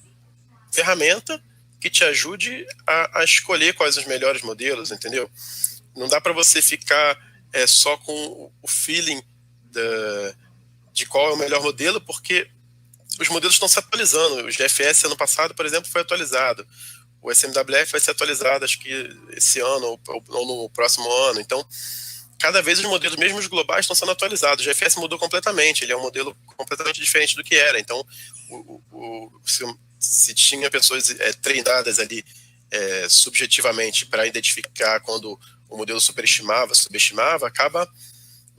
ferramenta que te ajude a escolher quais os melhores modelos, entendeu? Não dá para você ficar só com o feeling de qual é o melhor modelo, porque os modelos estão se atualizando. O GFS ano passado, por exemplo, foi atualizado. O SMWF vai ser atualizado, acho que esse ano ou no próximo ano. Então, cada vez os modelos, mesmo os globais, estão sendo atualizados. O GFS mudou completamente, ele é um modelo completamente diferente do que era. Então, se tinha pessoas treinadas ali subjetivamente para identificar quando o modelo superestimava, subestimava, acaba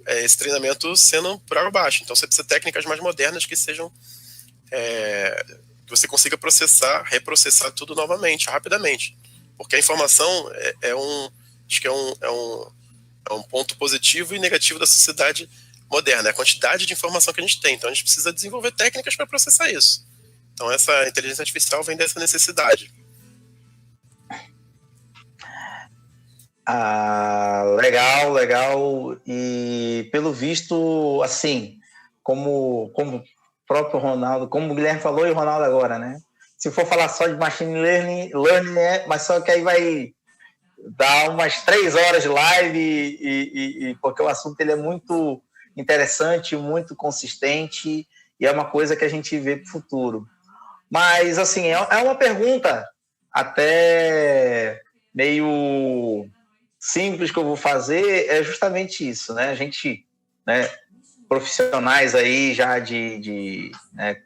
esse treinamento sendo por água abaixo. Então, você precisa de técnicas mais modernas que sejam que você consiga reprocessar tudo novamente, rapidamente. Porque a informação acho que é um ponto positivo e negativo da sociedade moderna, é a quantidade de informação que a gente tem. Então, a gente precisa desenvolver técnicas para processar isso. Então, essa inteligência artificial vem dessa necessidade. Legal. E, pelo visto, assim, como o próprio Ronaldo, como o Guilherme falou e o Ronaldo agora, né? Se for falar só de machine learning, mas só que aí vai dar umas 3 horas de live, porque o assunto ele é muito interessante, muito consistente, e é uma coisa que a gente vê para o futuro. Mas, assim, é uma pergunta até meio simples que eu vou fazer, é justamente isso, né? A gente, né, profissionais aí já de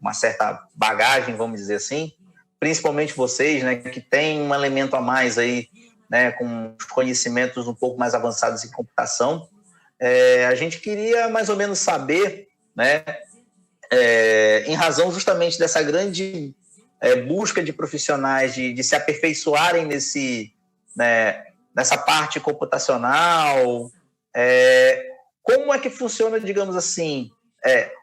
uma certa bagagem, vamos dizer assim, principalmente vocês, né, que tem um elemento a mais aí, né, com conhecimentos um pouco mais avançados em computação, a gente queria mais ou menos saber, né, em razão justamente dessa grande busca de profissionais de se aperfeiçoarem nessa parte computacional, como é que funciona, digamos assim,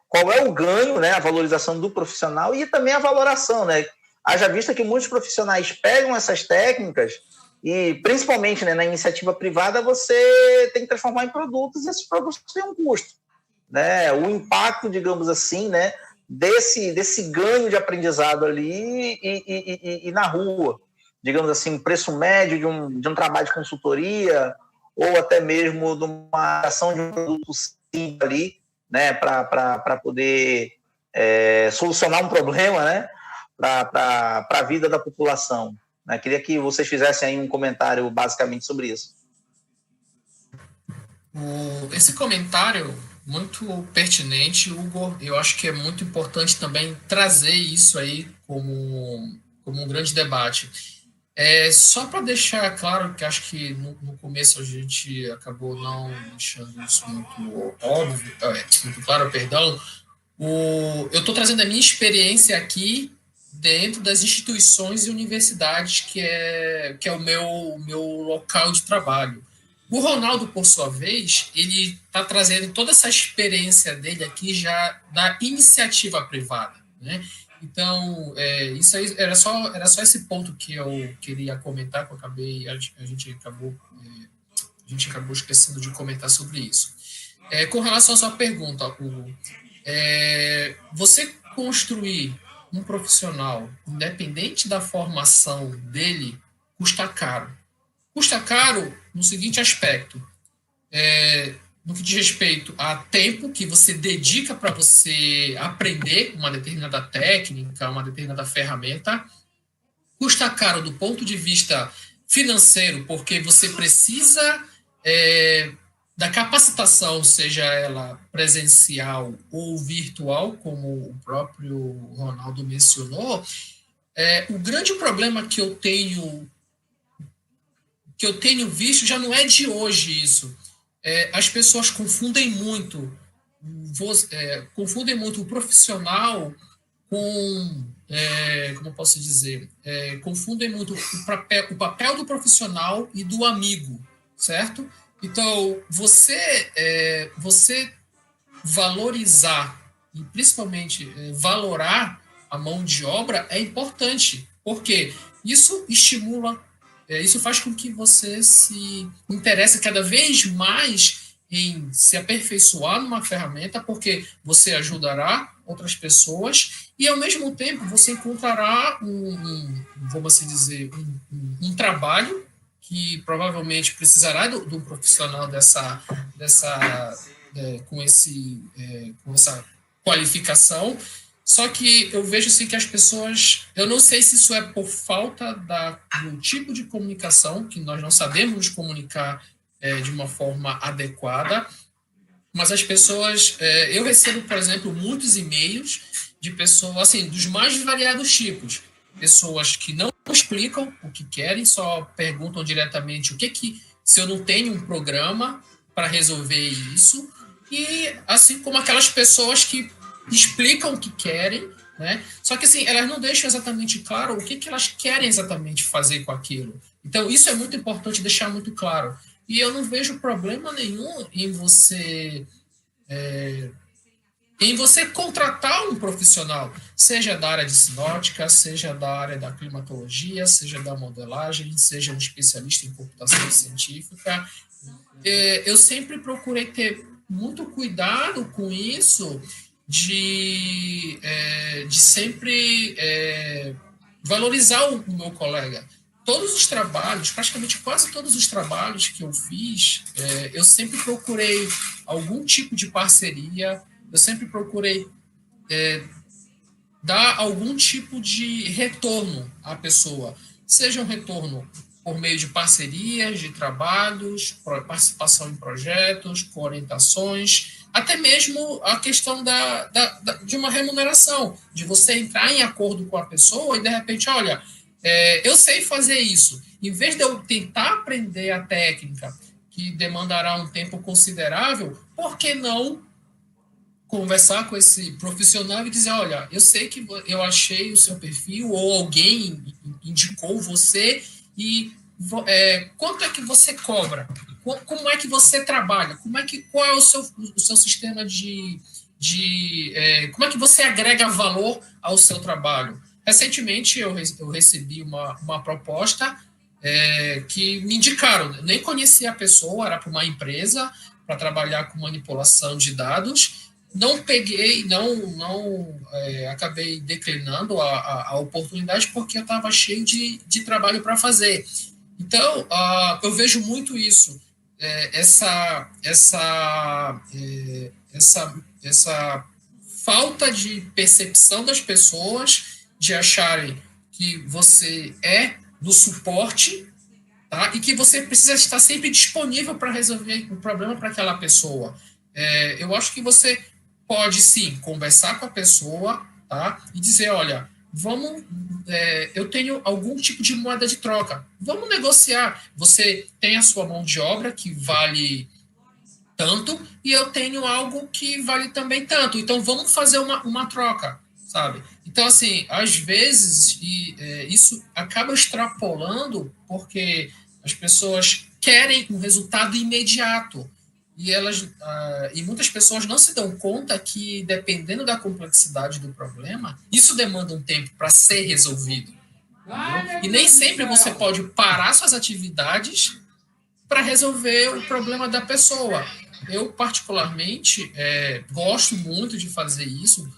qual é o ganho, né, a valorização do profissional e também a valoração, né? Haja vista que muitos profissionais pegam essas técnicas e, principalmente, né, na iniciativa privada, você tem que transformar em produtos e esses produtos têm um custo, né? O impacto, digamos assim, né, desse ganho de aprendizado ali e na rua, digamos assim, um preço médio de um trabalho de consultoria ou até mesmo de uma ação de um produto simples ali, né, para poder solucionar um problema, né, para a vida da população. Né? Queria que vocês fizessem aí um comentário basicamente sobre isso. Esse comentário muito pertinente, Hugo. Eu acho que é muito importante também trazer isso aí como um grande debate. Só para deixar claro, que acho que no começo a gente acabou não deixando isso muito óbvio, muito claro, perdão. Eu estou trazendo a minha experiência aqui dentro das instituições e universidades, que é o meu local de trabalho. O Ronaldo, por sua vez, ele está trazendo toda essa experiência dele aqui já da iniciativa privada, né? Então, isso aí era só esse ponto que eu queria comentar, que a gente acabou esquecendo de comentar sobre isso. Com relação à sua pergunta, Hugo, você construir um profissional, independente da formação dele, custa caro. Custa caro no seguinte aspecto, no que diz respeito a tempo que você dedica para você aprender uma determinada técnica, uma determinada ferramenta. Custa caro do ponto de vista financeiro, porque você precisa da capacitação, seja ela presencial ou virtual, como o próprio Ronaldo mencionou. O grande problema que eu tenho visto já não é de hoje isso. As pessoas confundem muito o profissional como eu posso dizer, confundem muito o papel do profissional e do amigo, certo? Então, você valorizar e principalmente valorar a mão de obra é importante, porque isso estimula, isso faz com que você se interesse cada vez mais em se aperfeiçoar numa ferramenta, porque você ajudará outras pessoas e, ao mesmo tempo, você encontrará vamos assim dizer, um trabalho que provavelmente precisará de um profissional com essa qualificação. Só que eu vejo assim que as pessoas, eu não sei se isso é por falta do tipo de comunicação, que nós não sabemos nos comunicar de uma forma adequada, mas as pessoas, eu recebo, por exemplo, muitos e-mails de pessoas, assim, dos mais variados tipos, pessoas que não explicam o que querem, só perguntam diretamente se eu não tenho um programa para resolver isso, e assim como aquelas pessoas que explicam o que querem, né? Só que assim, elas não deixam exatamente claro o que elas querem exatamente fazer com aquilo. Então, isso é muito importante deixar muito claro. E eu não vejo problema nenhum em você contratar um profissional, seja da área de sinótica, seja da área da climatologia, seja da modelagem, seja um especialista em computação científica. Eu sempre procurei ter muito cuidado com isso, de sempre valorizar o meu colega. Todos os trabalhos, praticamente quase todos os trabalhos que eu fiz, eu sempre procurei algum tipo de parceria, eu sempre procurei dar algum tipo de retorno à pessoa, seja um retorno por meio de parcerias, de trabalhos, participação em projetos, com orientações, até mesmo a questão de uma remuneração, de você entrar em acordo com a pessoa e, de repente, olha, eu sei fazer isso. Em vez de eu tentar aprender a técnica, que demandará um tempo considerável, por que não conversar com esse profissional e dizer, olha, eu sei que eu achei o seu perfil, ou alguém indicou você, e quanto é que você cobra? Como é que você trabalha? Qual é o seu sistema como é que você agrega valor ao seu trabalho? Recentemente, eu recebi uma proposta que me indicaram. Eu nem conhecia a pessoa, era para uma empresa, para trabalhar com manipulação de dados. Não peguei, acabei declinando a oportunidade porque eu estava cheio de trabalho para fazer. Então, eu vejo muito isso, essa falta de percepção das pessoas, de acharem que você é do suporte, tá? E que você precisa estar sempre disponível para resolver o problema para aquela pessoa. Eu acho que você pode, sim, conversar com a pessoa, tá? E dizer, olha, eu tenho algum tipo de moeda de troca, vamos negociar. Você tem a sua mão de obra que vale tanto e eu tenho algo que vale também tanto, então vamos fazer uma troca, sabe? Então, assim, às vezes isso acaba extrapolando porque as pessoas querem um resultado imediato e muitas pessoas não se dão conta que, dependendo da complexidade do problema, isso demanda um tempo para ser resolvido. E nem sempre você pode parar suas atividades para resolver o problema da pessoa. Eu, particularmente, gosto muito de fazer isso,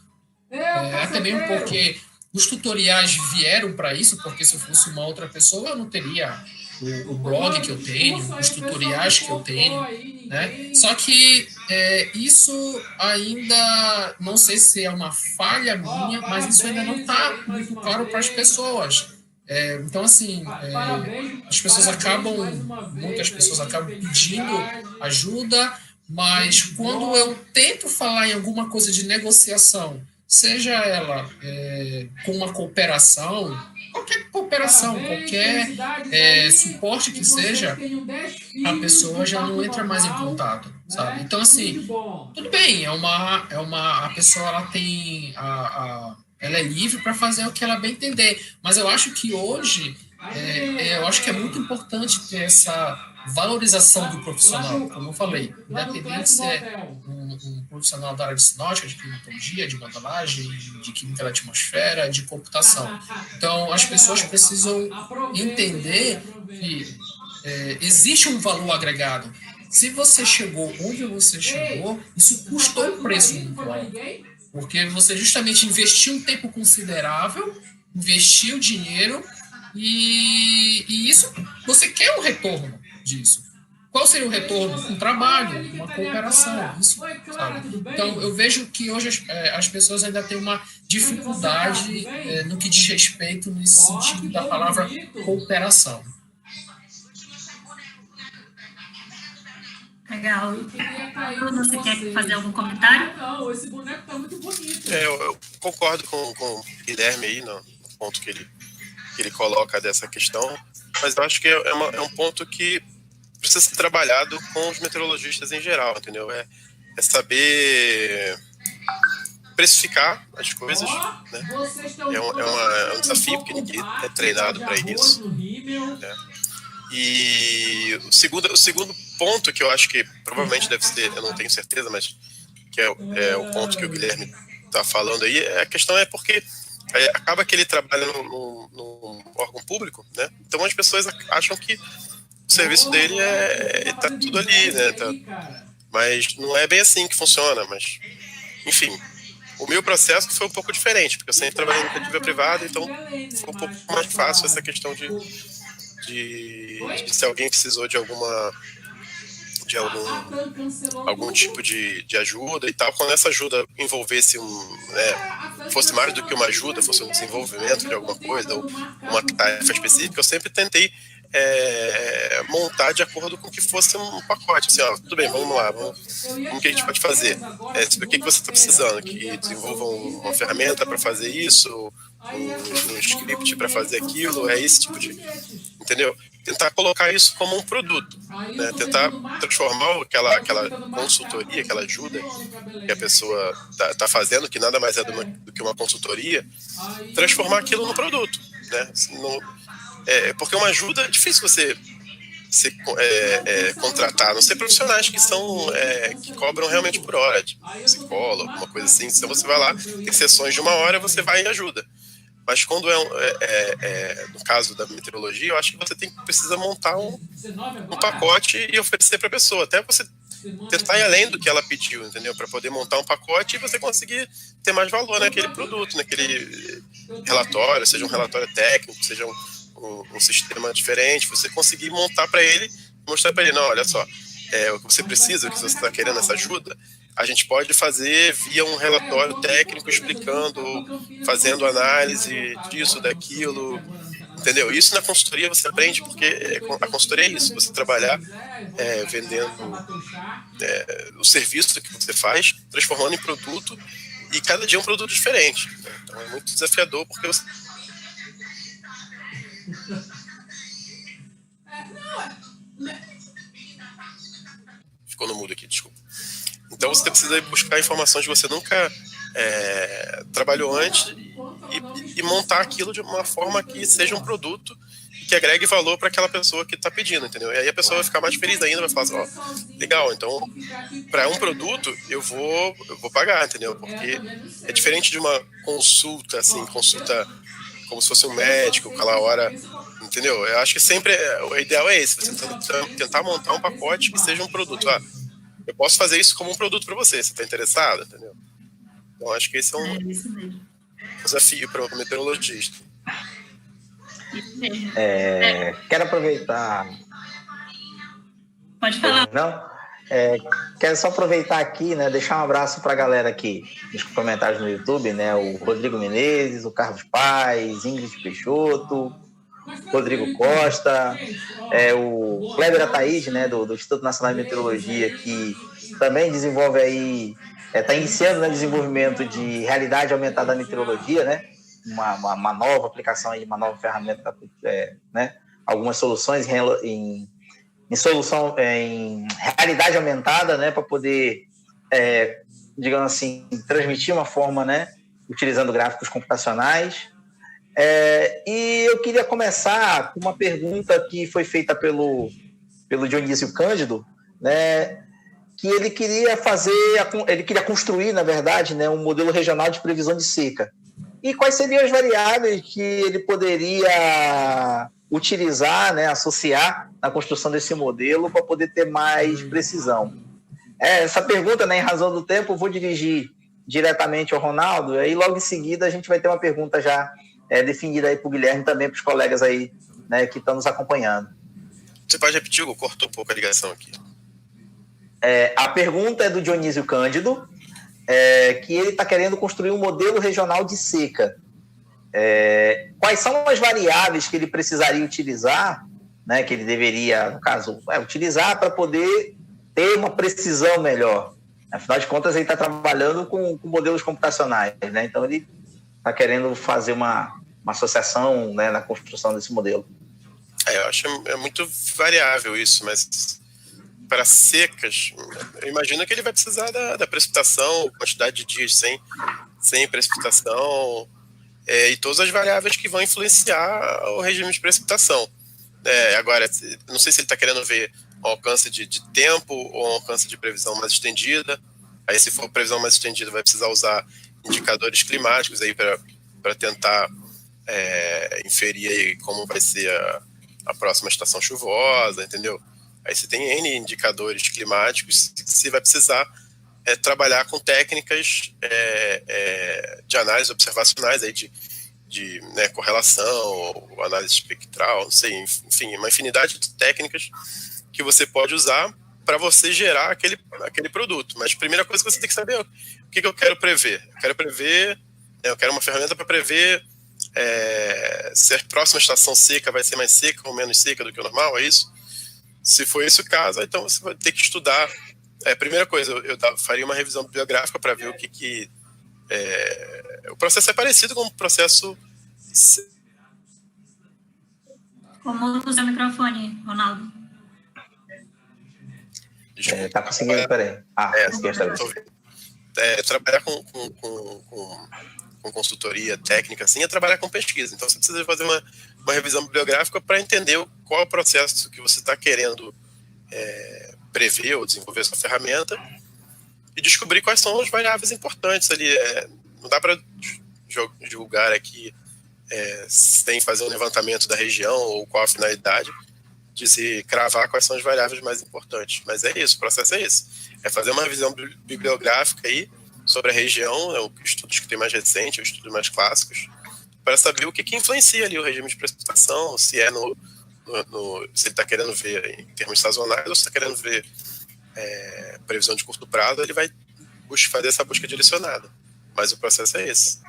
até mesmo porque os tutoriais vieram para isso, porque se eu fosse uma outra pessoa, eu não teria o blog que eu tenho, os tutoriais que eu tenho, né? Só que isso ainda, não sei se é uma falha minha, mas isso ainda não está muito claro para as pessoas. Então, assim, muitas pessoas acabam pedindo ajuda, mas quando eu tento falar em alguma coisa de negociação, seja ela com uma cooperação, qualquer suporte que seja, a pessoa já não entra mais em contato, sabe? Então, assim, tudo bem, a pessoa ela tem ela é livre para fazer o que ela bem entender. Mas eu acho que hoje, eu acho que é muito importante ter essa valorização do profissional, como eu falei, independente de ser um profissional da área de sinótica, de climatologia, de modelagem, de química da atmosfera, de computação. Então, as pessoas precisam entender que existe um valor agregado. Se você chegou onde você chegou, isso custou um preço muito alto. Porque você justamente investiu um tempo considerável, investiu dinheiro e isso, você quer um retorno disso. Qual seria o retorno? Um trabalho, uma cooperação, isso, sabe? Então, eu vejo que hoje as pessoas ainda têm uma dificuldade no que diz respeito nesse sentido da palavra cooperação. Legal. Você quer fazer algum comentário? Não, esse boneco tá muito bonito. Eu concordo com o Guilherme aí, no ponto que ele coloca dessa questão, mas eu acho que é um ponto que precisa ser trabalhado com os meteorologistas em geral, entendeu? É saber precificar as coisas, né? É um desafio, porque ninguém é treinado para isso. Né? E o segundo ponto, que eu acho que provavelmente deve ser, eu não tenho certeza, mas que é o ponto que o Guilherme está falando aí, a questão é porque acaba que ele trabalha no órgão público, né? Então as pessoas acham que o serviço dele tá tudo ali, né? Mas não é bem assim que funciona, mas enfim, o meu processo foi um pouco diferente, porque eu sempre trabalhei no iniciativa privada, então foi um pouco mais fácil essa questão de se alguém precisou de algum tipo de ajuda e tal, quando essa ajuda envolvesse fosse mais do que uma ajuda, fosse um desenvolvimento de alguma coisa ou uma tarefa específica, eu sempre tentei montar de acordo com que fosse um pacote, assim, ó, tudo bem, vamos lá, como que a gente pode fazer? O que você está precisando? Que desenvolva uma ferramenta para fazer isso, um script para fazer aquilo, esse tipo de... Entendeu? Tentar colocar isso como um produto, né? Tentar transformar aquela consultoria, aquela ajuda que a pessoa está fazendo, que nada mais é do que uma consultoria, transformar aquilo no produto, né? Porque uma ajuda é difícil você contratar, a não ser profissionais que que cobram realmente por hora, tipo psicólogo, alguma coisa assim. Então você vai lá, tem sessões de 1 hora, você vai e ajuda. Mas quando no caso da meteorologia, eu acho que você precisa montar um pacote e oferecer para a pessoa, até você tentar ir além do que ela pediu, entendeu? Para poder montar um pacote e você conseguir ter mais valor naquele produto, naquele relatório, seja um relatório técnico, seja um sistema diferente, você conseguir montar para ele, mostrar para ele, não, olha só, o que você precisa, o que você está querendo, essa ajuda, a gente pode fazer via um relatório técnico explicando, fazendo análise disso, daquilo, entendeu? Isso na consultoria você aprende, porque a consultoria é isso, você trabalhar vendendo o serviço que você faz, transformando em produto, e cada dia é um produto diferente. Então é muito desafiador, porque você... Ficou no mudo aqui, desculpa. Então você precisa buscar informações que você nunca trabalhou antes e montar aquilo de uma forma que seja um produto que agregue valor para aquela pessoa que está pedindo, entendeu? E aí a pessoa vai ficar mais feliz ainda, vai falar assim, ó, legal, então para um produto eu vou pagar, entendeu? Porque é diferente de uma consulta, assim, consulta como se fosse um médico, aquela hora, entendeu? Eu acho que sempre o ideal é esse, você tentar montar um pacote que seja um produto. Eu posso fazer isso como um produto para você está interessado, entendeu? Então acho que esse é um desafio para o meteorologista. Quero aproveitar. Pode falar. Não? Quero só aproveitar aqui, né, deixar um abraço para a galera aqui nos comentários no YouTube, né, o Rodrigo Menezes, o Carlos Paes, Ingrid Peixoto, Rodrigo Costa, o Kleber Ataíde, né, do Instituto Nacional de Meteorologia, que também desenvolve aí, está iniciando o desenvolvimento de realidade aumentada da meteorologia, né, uma nova aplicação aí, uma nova ferramenta, né, algumas soluções em realidade aumentada, né, para poder, digamos assim, transmitir uma forma, né, utilizando gráficos computacionais. E eu queria começar com uma pergunta que foi feita pelo Dionísio Cândido, né, que ele queria construir, na verdade, né, um modelo regional de previsão de seca. E quais seriam as variáveis que ele poderia utilizar, né, associar na construção desse modelo para poder ter mais precisão? Essa pergunta, né, em razão do tempo, eu vou dirigir diretamente ao Ronaldo, e aí logo em seguida a gente vai ter uma pergunta já definida aí para o Guilherme e também para os colegas aí, né, que estão nos acompanhando. Você pode repetir, Hugo? Cortou um pouco a ligação aqui. A pergunta é do Dionísio Cândido, que ele está querendo construir um modelo regional de seca. Quais são as variáveis que ele precisaria utilizar, né, que ele deveria, no caso, utilizar para poder ter uma precisão melhor? Afinal de contas, ele está trabalhando com modelos computacionais, né? Então, ele está querendo fazer uma associação, né, na construção desse modelo. Eu acho muito variável isso, mas para secas, eu imagino que ele vai precisar da precipitação, quantidade de dias sem precipitação, e todas as variáveis que vão influenciar o regime de precipitação. Agora, não sei se ele está querendo ver um alcance de tempo ou um alcance de previsão mais estendida. Aí, se for previsão mais estendida, vai precisar usar indicadores climáticos aí para tentar inferir aí como vai ser a próxima estação chuvosa, entendeu? Aí você tem N indicadores climáticos que você vai precisar trabalhar com técnicas de análise observacionais aí de correlação, ou análise espectral, não sei, enfim, uma infinidade de técnicas que você pode usar para você gerar aquele produto. Mas a primeira coisa que você tem que saber é o que eu quero prever. Eu quero uma ferramenta para prever se a próxima estação seca vai ser mais seca ou menos seca do que o normal, é isso? Se for esse o caso, então você vai ter que estudar. Primeira coisa, eu faria uma revisão bibliográfica para ver o que o processo é parecido com o processo... Como o seu microfone, Ronaldo? Tá conseguindo, peraí. Trabalhar com consultoria técnica, assim, é trabalhar com pesquisa. Então, você precisa fazer uma revisão bibliográfica para entender qual é o processo que você está querendo prever ou desenvolver sua ferramenta e descobrir quais são as variáveis importantes ali. Não dá para julgar aqui sem fazer um levantamento da região ou qual a finalidade, cravar quais são as variáveis mais importantes. Mas é isso, o processo é esse. É fazer uma revisão bibliográfica aí sobre a região, estudos que tem mais recentes, estudos mais clássicos, para saber o que influencia ali o regime de precipitação, se se ele está querendo ver em termos sazonais ou se está querendo ver previsão de curto prazo, ele vai fazer essa busca direcionada. Mas o processo é esse.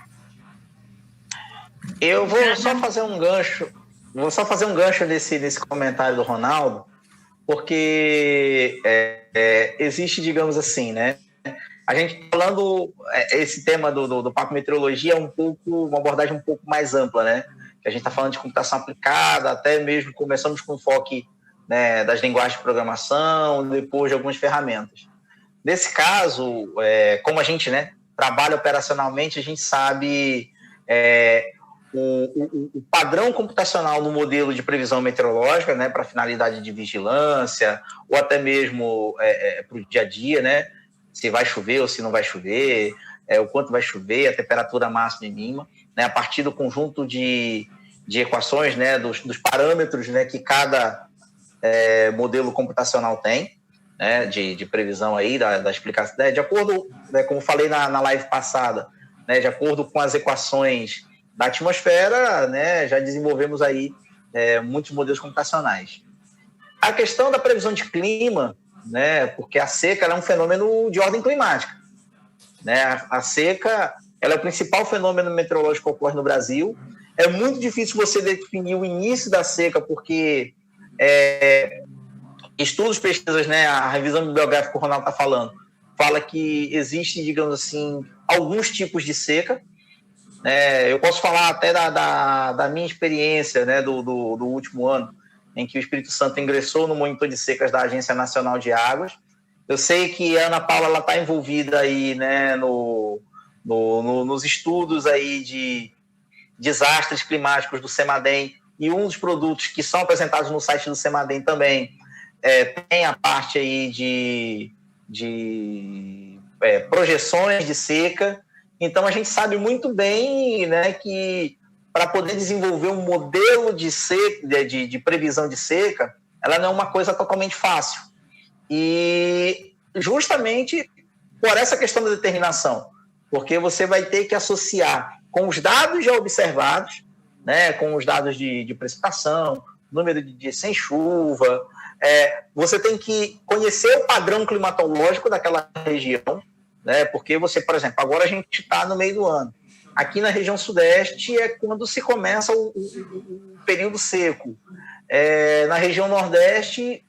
Eu vou só fazer um gancho nesse comentário do Ronaldo, porque existe, digamos assim, né? A gente falando, esse tema do Papo Meteorologia é uma abordagem um pouco mais ampla, né? Que a gente está falando de computação aplicada, até mesmo começamos com enfoque, né, das linguagens de programação, depois de algumas ferramentas. Nesse caso, como a gente, né, trabalha operacionalmente, a gente sabe o padrão computacional no modelo de previsão meteorológica, né, para finalidade de vigilância, ou até mesmo para o dia a dia, né? Se vai chover ou se não vai chover, o quanto vai chover, a temperatura máxima e mínima, né, a partir do conjunto de equações, né, dos parâmetros, né, que cada modelo computacional tem, né, de previsão aí, da explicação, né, de acordo, né, como falei na live passada, né, de acordo com as equações da atmosfera, né, já desenvolvemos aí muitos modelos computacionais. A questão da previsão de clima, né, porque a seca ela é um fenômeno de ordem climática, né? A seca ela é o principal fenômeno meteorológico que ocorre no Brasil. É muito difícil você definir o início da seca, porque estudos, pesquisas, né, a revisão bibliográfica que o Ronaldo está falando, fala que existe, digamos assim, alguns tipos de seca. Eu posso falar até da minha experiência, né, do último ano, em que o Espírito Santo ingressou no monitor de secas da Agência Nacional de Águas. Eu sei que a Ana Paula está envolvida aí, né, no nos estudos aí de desastres climáticos do CEMADEM, e um dos produtos que são apresentados no site do CEMADEM também tem a parte aí de projeções de seca. Então, a gente sabe muito bem, né, que para poder desenvolver um modelo de seca, de previsão de seca, ela não é uma coisa totalmente fácil. E justamente por essa questão da determinação, porque você vai ter que associar com os dados já observados, né, com os dados de precipitação, número de dias sem chuva, você tem que conhecer o padrão climatológico daquela região, né, porque você, por exemplo, agora a gente está no meio do ano. Aqui na região sudeste é quando se começa o período seco. Na região nordeste,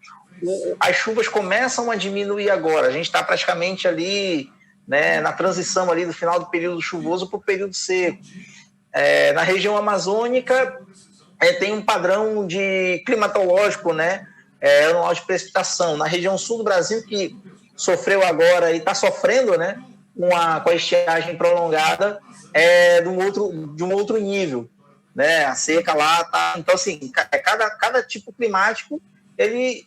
as chuvas começam a diminuir agora. A gente está praticamente ali, né, na transição ali do final do período chuvoso para o período seco. Na região amazônica, tem um padrão climatológico, né, anual de precipitação. Na região sul do Brasil, que sofreu agora e está sofrendo, né, com a estiagem prolongada, de um outro nível, né? A seca lá tá. Então, assim, cada tipo climático ele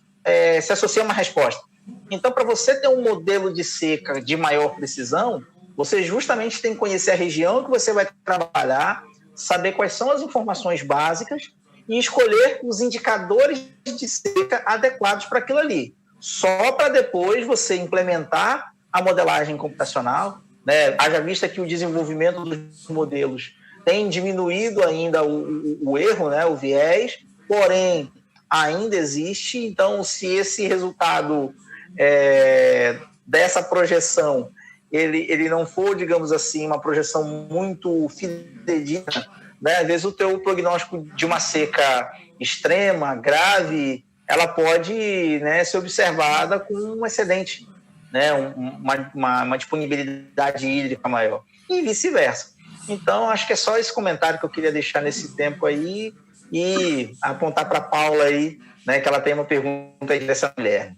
se associa a uma resposta. Então, para você ter um modelo de seca de maior precisão, você justamente tem que conhecer a região que você vai trabalhar, saber quais são as informações básicas e escolher os indicadores de seca adequados para aquilo ali. Só para depois você implementar a modelagem computacional, né? Haja vista que o desenvolvimento dos modelos tem diminuído ainda o erro, né? O viés, porém ainda existe. Então, se esse resultado dessa projeção ele não for, digamos assim, uma projeção muito fidedigna, né? Às vezes o teu prognóstico de uma seca extrema, grave, ela pode, né, ser observada com um excedente, né, uma disponibilidade hídrica maior, e vice-versa. Então, acho que é só esse comentário que eu queria deixar nesse tempo aí e apontar para a Paula aí, né, que ela tem uma pergunta aí dessa mulher.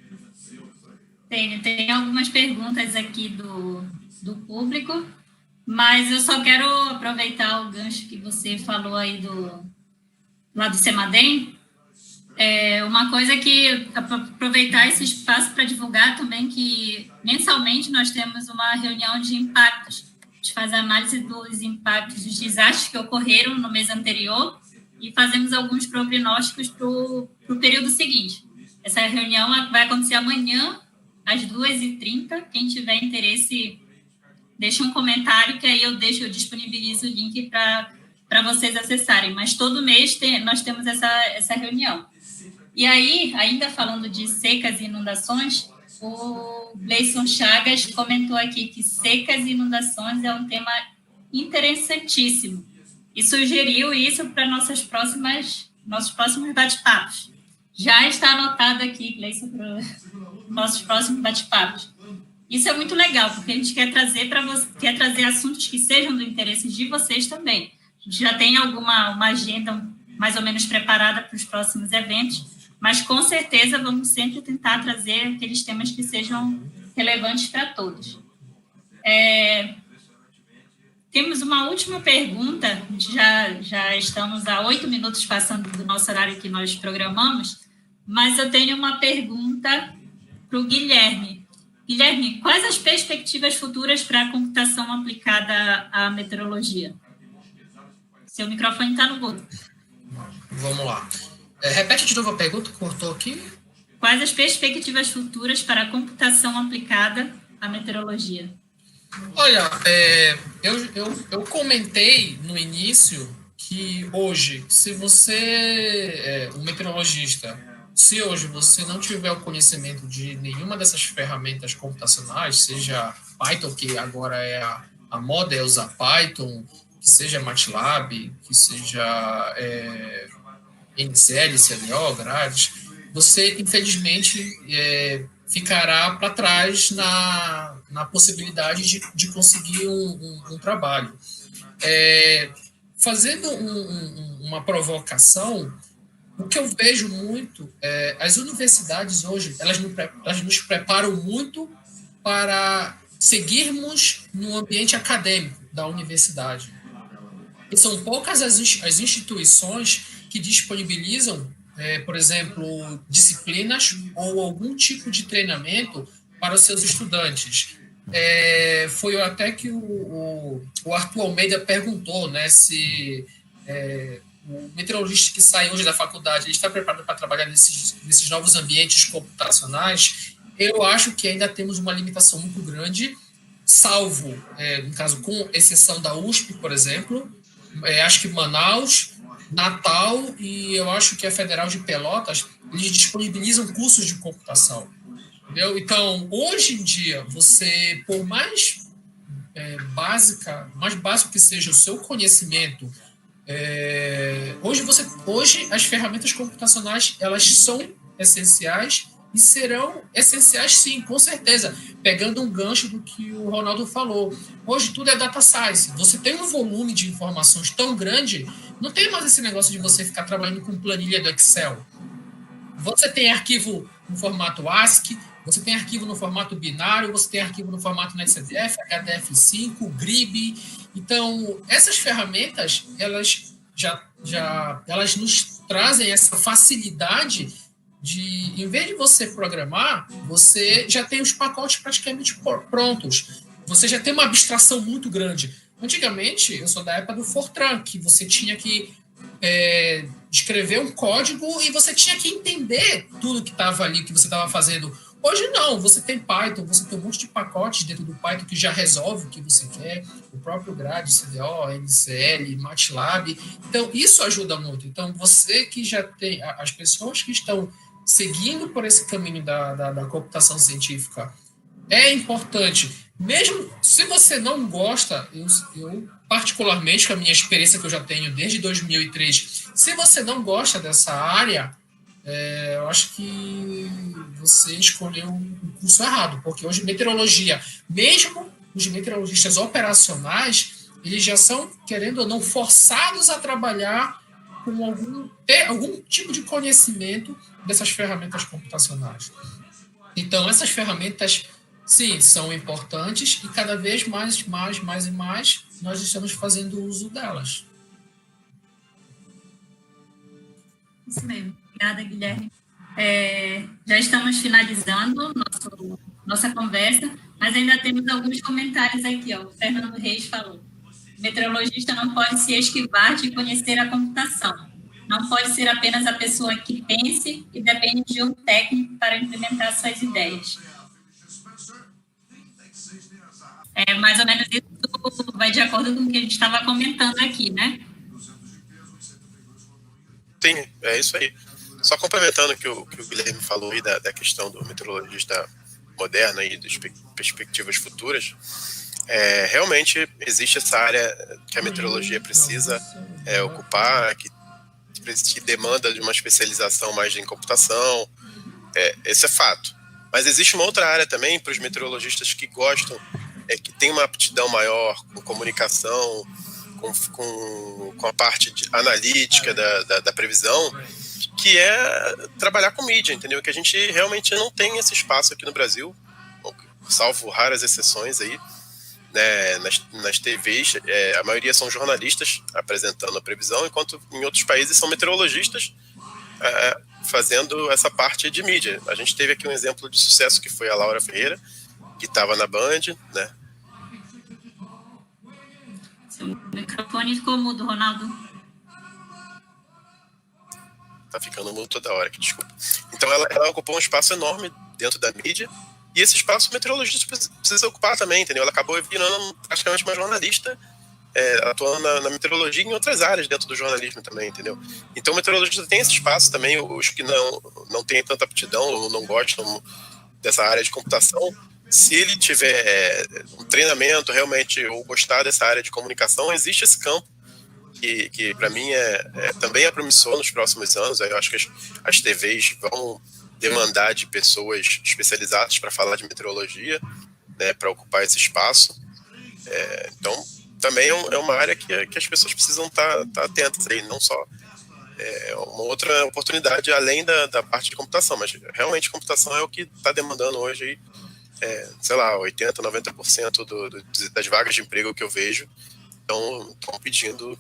Tem algumas perguntas aqui do público, mas eu só quero aproveitar o gancho que você falou aí lá do CEMADEM. Uma coisa que aproveitar esse espaço para divulgar também, que mensalmente nós temos uma reunião de impactos. A gente faz a análise dos impactos dos desastres que ocorreram no mês anterior e fazemos alguns prognósticos para o período seguinte. Essa reunião vai acontecer amanhã, às 2h30. Quem tiver interesse, deixa um comentário que aí eu disponibilizo o link para vocês acessarem. Mas todo mês nós temos essa reunião. E aí, ainda falando de secas e inundações, o Gleison Chagas comentou aqui que secas e inundações é um tema interessantíssimo e sugeriu isso para nossos próximos bate-papos. Já está anotado aqui, Gleison, para nossos próximos bate-papos. Isso é muito legal, porque a gente quer trazer assuntos que sejam do interesse de vocês também. A gente já tem uma agenda mais ou menos preparada para os próximos eventos, mas com certeza vamos sempre tentar trazer aqueles temas que sejam relevantes para todos. Temos uma última pergunta, já estamos a 8 minutos passando do nosso horário que nós programamos, mas eu tenho uma pergunta para o Guilherme. Guilherme, quais as perspectivas futuras para a computação aplicada à meteorologia? Seu microfone está no mudo. Vamos lá. Repete de novo a pergunta, cortou aqui. Quais as perspectivas futuras para a computação aplicada à meteorologia? Olha, eu comentei no início que hoje, se você um meteorologista, se hoje você não tiver o conhecimento de nenhuma dessas ferramentas computacionais, seja Python, que agora é a moda é usar Python, que seja MATLAB, que seja NCL, CLO, grades, você, infelizmente, ficará para trás na possibilidade de conseguir um trabalho. Fazendo uma provocação, o que eu vejo muito, as universidades hoje, elas nos preparam muito para seguirmos no ambiente acadêmico da universidade. E são poucas as instituições que disponibilizam, por exemplo, disciplinas ou algum tipo de treinamento para os seus estudantes. Foi até que o Arthur Almeida perguntou, né, se o meteorologista que sai hoje da faculdade ele está preparado para trabalhar nesses novos ambientes computacionais. Eu acho que ainda temos uma limitação muito grande, salvo, no caso, com exceção da USP, por exemplo, acho que Manaus, Natal e eu acho que a Federal de Pelotas, eles disponibilizam cursos de computação. Entendeu? Então, hoje em dia, você, por mais básico que seja o seu conhecimento, hoje as ferramentas computacionais elas são essenciais e serão essenciais sim, com certeza. Pegando um gancho do que o Ronaldo falou, hoje tudo é data science. Você tem um volume de informações tão grande, não tem mais esse negócio de você ficar trabalhando com planilha do Excel. Você tem arquivo no formato ASCII, você tem arquivo no formato binário, você tem arquivo no formato NetCDF, HDF5, GRIB. Então, essas ferramentas, elas elas nos trazem essa facilidade de, em vez de você programar, você já tem os pacotes praticamente prontos. Você já tem uma abstração muito grande. Antigamente, eu sou da época do Fortran, que você tinha que escrever um código e você tinha que entender tudo que estava ali, que você estava fazendo. Hoje não, você tem Python, você tem um monte de pacotes dentro do Python que já resolve o que você quer, o próprio Grad, CDO, NCL, MATLAB. Então, isso ajuda muito. Então, você que já tem, as pessoas que estão seguindo por esse caminho da computação científica, é importante. Mesmo se você não gosta, eu particularmente, com a minha experiência que eu já tenho desde 2003, se você não gosta dessa área, eu acho que você escolheu um curso errado, porque hoje meteorologia, mesmo os meteorologistas operacionais, eles já são, querendo ou não, forçados a trabalhar com ter algum tipo de conhecimento dessas ferramentas computacionais. Então, essas ferramentas, sim, são importantes e cada vez mais e mais nós estamos fazendo uso delas. Isso mesmo. Obrigada, Guilherme. Já estamos finalizando nossa conversa, mas ainda temos alguns comentários aqui. O Fernando Reis falou: o meteorologista não pode se esquivar de conhecer a computação. Não pode ser apenas a pessoa que pense e depende de um técnico para implementar suas ideias. Mais ou menos isso vai de acordo com o que a gente estava comentando aqui, né? Sim, é isso aí. Só complementando o que o Guilherme falou aí da questão do meteorologista moderno e das perspectivas futuras, realmente existe essa área que a meteorologia precisa ocupar, que demanda de uma especialização mais em computação, esse é fato. Mas existe uma outra área também para os meteorologistas que gostam, que tem uma aptidão maior com comunicação, com a parte analítica da previsão, que é trabalhar com mídia, entendeu? Que a gente realmente não tem esse espaço aqui no Brasil, salvo raras exceções aí, né, nas TVs, a maioria são jornalistas apresentando a previsão, enquanto em outros países são meteorologistas fazendo essa parte de mídia. A gente teve aqui um exemplo de sucesso que foi a Laura Ferreira, que estava na Band, né? Seu microfone ficou mudo, Ronaldo. Tá ficando mudo toda hora aqui, desculpa. Então ela ocupou um espaço enorme dentro da mídia, e esse espaço o meteorologista precisa ocupar também, entendeu? Ela acabou virando praticamente uma jornalista, atuando na meteorologia e em outras áreas dentro do jornalismo também, entendeu? Então o meteorologista tem esse espaço também, os que não têm tanta aptidão ou não gostam dessa área de computação, se ele tiver um treinamento realmente ou gostar dessa área de comunicação, existe esse campo que para mim também é promissor nos próximos anos. Eu acho que as TVs vão demandar de pessoas especializadas para falar de meteorologia, né, para ocupar esse espaço. Então, também é uma área que as pessoas precisam estar atentas aí, não só uma outra oportunidade além da parte de computação, mas realmente computação é o que está demandando hoje aí, sei lá, 80%, 90% das vagas de emprego que eu vejo estão pedindo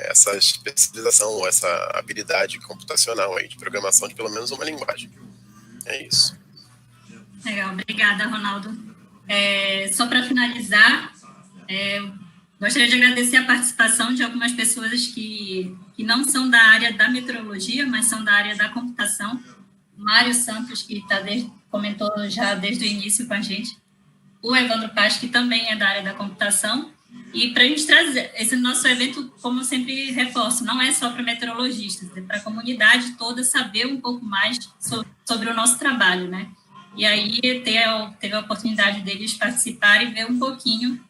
essa especialização ou essa habilidade computacional aí de programação de pelo menos uma linguagem. É isso. Legal, obrigada, Ronaldo. Só para finalizar, gostaria de agradecer a participação de algumas pessoas que não são da área da meteorologia, mas são da área da computação. Mário Santos, que comentou já desde o início com a gente. O Evandro Paz, que também é da área da computação. E para a gente trazer esse nosso evento, como eu sempre reforço, não é só para meteorologistas, é para a comunidade toda saber um pouco mais sobre o nosso trabalho, né? E aí teve a oportunidade deles participarem e ver um pouquinho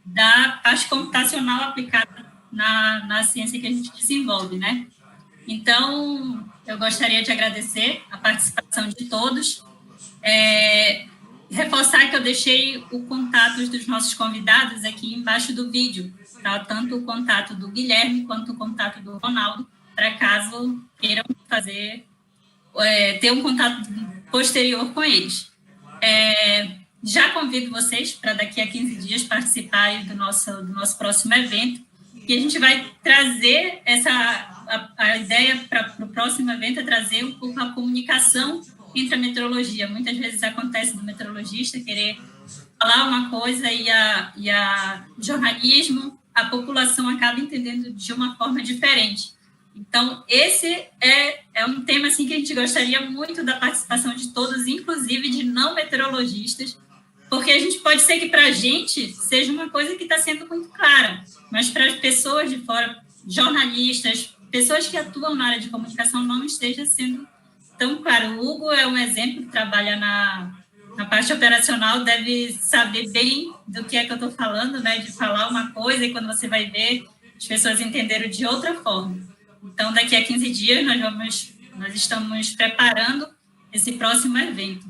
da parte computacional aplicada na ciência que a gente desenvolve, né? Então, eu gostaria de agradecer a participação de todos, reforçar que eu deixei o contato dos nossos convidados aqui embaixo do vídeo, tá? Tanto o contato do Guilherme quanto o contato do Ronaldo, para caso queiram ter um contato posterior com eles. Já convido vocês para daqui a 15 dias participarem do nosso próximo evento, que a gente vai trazer a ideia para o próximo evento é trazer um pouco a comunicação entre a meteorologia. Muitas vezes acontece do meteorologista querer falar uma coisa e a jornalismo, a população acaba entendendo de uma forma diferente. Então, esse é um tema assim, que a gente gostaria muito da participação de todos, inclusive de não meteorologistas, porque a gente pode ser que para a gente seja uma coisa que está sendo muito clara, mas para as pessoas de fora, jornalistas, pessoas que atuam na área de comunicação, não esteja sendo tão claro. O Hugo é um exemplo que trabalha na parte operacional, deve saber bem do que é que eu estou falando, né? De falar uma coisa e quando você vai ver, as pessoas entenderam de outra forma. Então, daqui a 15 dias, nós estamos preparando esse próximo evento.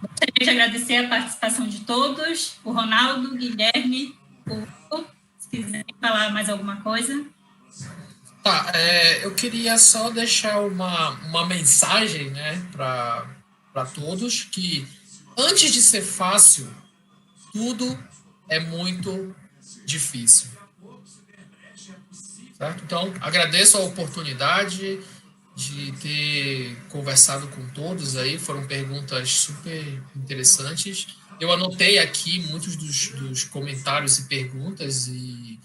Gostaria de agradecer a participação de todos, o Ronaldo, o Guilherme, o Hugo, se quiserem falar mais alguma coisa. Tá, eu queria só deixar uma mensagem, né, para todos, que antes de ser fácil, tudo é muito difícil. Certo? Então, agradeço a oportunidade de ter conversado com todos aí, foram perguntas super interessantes. Eu anotei aqui muitos dos comentários e perguntas e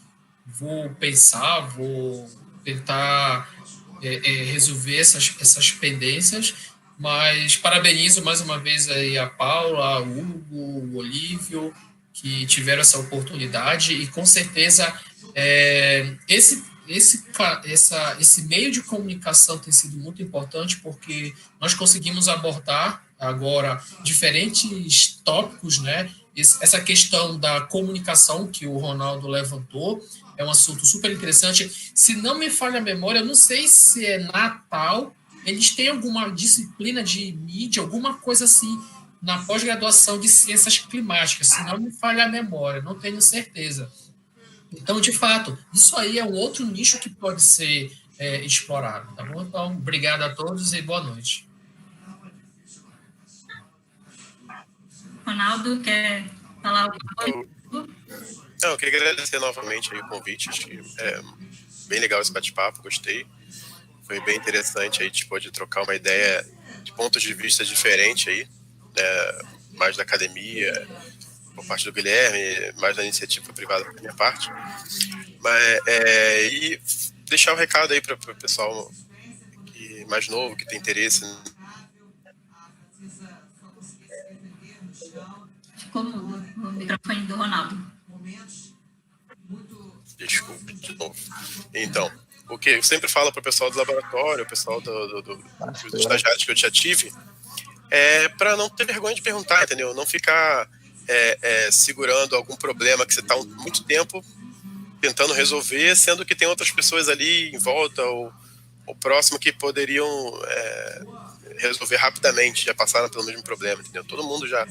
vou pensar, vou tentar resolver essas pendências, mas parabenizo mais uma vez aí a Paula, o Hugo, o Olívio, que tiveram essa oportunidade e com certeza esse meio de comunicação tem sido muito importante porque nós conseguimos abordar agora diferentes tópicos, né? Essa questão da comunicação que o Ronaldo levantou é um assunto super interessante. Se não me falha a memória, eu não sei se é Natal, eles têm alguma disciplina de mídia, alguma coisa assim, na pós-graduação de ciências climáticas, se não me falha a memória, não tenho certeza. Então, de fato, isso aí é um outro nicho que pode ser explorado, tá bom? Então, obrigado a todos e boa noite. Ronaldo, quer falar alguma coisa? Eu queria agradecer novamente aí o convite, acho que é bem legal esse bate-papo, gostei. Foi bem interessante, aí a gente pôde trocar uma ideia de pontos de vista diferentes aí, mais da academia, por parte do Guilherme, mais da iniciativa privada da minha parte. E deixar um recado aí para o pessoal mais novo, que tem interesse. Ficou no microfone do Ronaldo. Desculpe, de novo. Então, o que eu sempre falo para o pessoal do laboratório, o pessoal dos estagiários que eu já tive, para não ter vergonha de perguntar, entendeu? Não ficar segurando algum problema que você está há muito tempo tentando resolver, sendo que tem outras pessoas ali em volta ou próximo que poderiam resolver rapidamente, já passaram pelo mesmo problema, entendeu? Todo mundo já,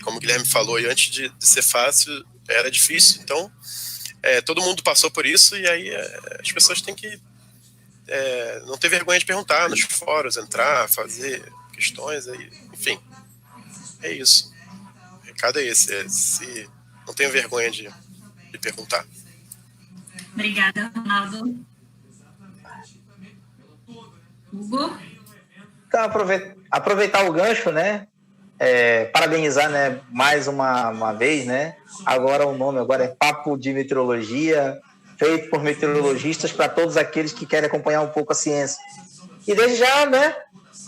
como o Guilherme falou, e antes de ser fácil, era difícil, então todo mundo passou por isso e aí as pessoas têm que não ter vergonha de perguntar nos fóruns, entrar, fazer questões, aí, enfim. É isso. O recado é esse. Não tenho vergonha de perguntar. Obrigada, Ronaldo. Hugo? Então, aproveitar o gancho, né? Parabenizar, né, mais uma vez, né? Agora o nome agora é Papo de Meteorologia, feito por meteorologistas para todos aqueles que querem acompanhar um pouco a ciência. E desde já, né,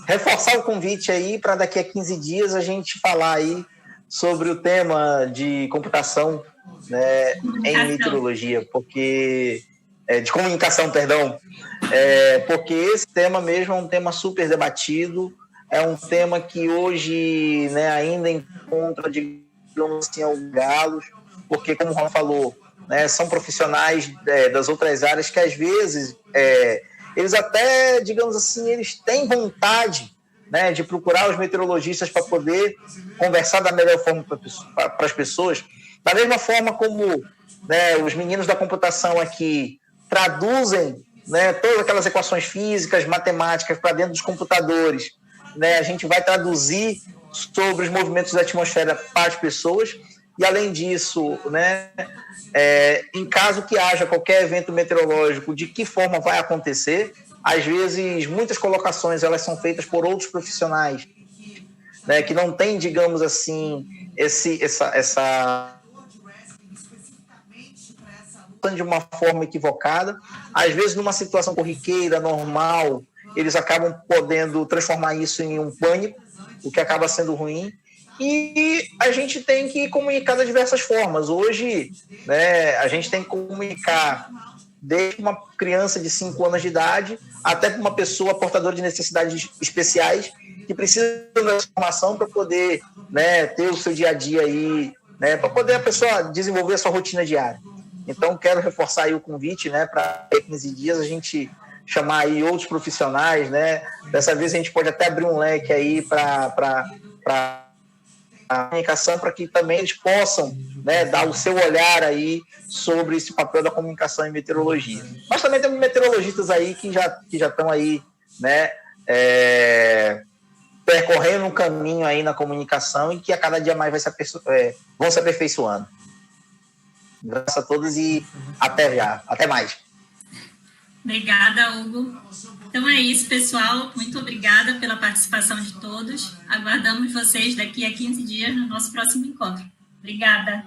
reforçar o convite aí para daqui a 15 dias a gente falar aí sobre o tema de computação, né, em meteorologia, porque de comunicação, perdão, porque esse tema mesmo é um tema super debatido, é um tema que hoje, né, ainda encontra, digamos assim, alguns galos, porque, como o Ron falou, né, são profissionais das outras áreas que, às vezes, eles até, digamos assim, eles têm vontade, né, de procurar os meteorologistas para poder conversar da melhor forma para as pessoas, da mesma forma como, né, os meninos da computação aqui traduzem, né, todas aquelas equações físicas, matemáticas para dentro dos computadores, né, a gente vai traduzir sobre os movimentos da atmosfera para as pessoas. E, além disso, né, em caso que haja qualquer evento meteorológico, de que forma vai acontecer, às vezes muitas colocações elas são feitas por outros profissionais, né, que não têm, digamos assim, essa de uma forma equivocada. Às vezes, numa situação corriqueira, normal, eles acabam podendo transformar isso em um pânico, o que acaba sendo ruim. E a gente tem que comunicar de diversas formas. Hoje, né, a gente tem que comunicar desde uma criança de 5 anos de idade até para uma pessoa portadora de necessidades especiais que precisa dessa informação para poder, né, ter o seu dia a dia aí, né, para poder a pessoa desenvolver a sua rotina diária. Então, quero reforçar aí o convite, né, para 15 dias a gente chamar aí outros profissionais, né? Dessa vez a gente pode até abrir um leque aí para a comunicação, para que também eles possam, né, dar o seu olhar aí sobre esse papel da comunicação em meteorologia. Mas também temos meteorologistas aí que já estão aí, né, percorrendo um caminho aí na comunicação e que a cada dia mais vão se aperfeiçoando. Graças a todos e até já. Até mais. Obrigada, Hugo. Então é isso, pessoal. Muito obrigada pela participação de todos. Aguardamos vocês daqui a 15 dias no nosso próximo encontro. Obrigada.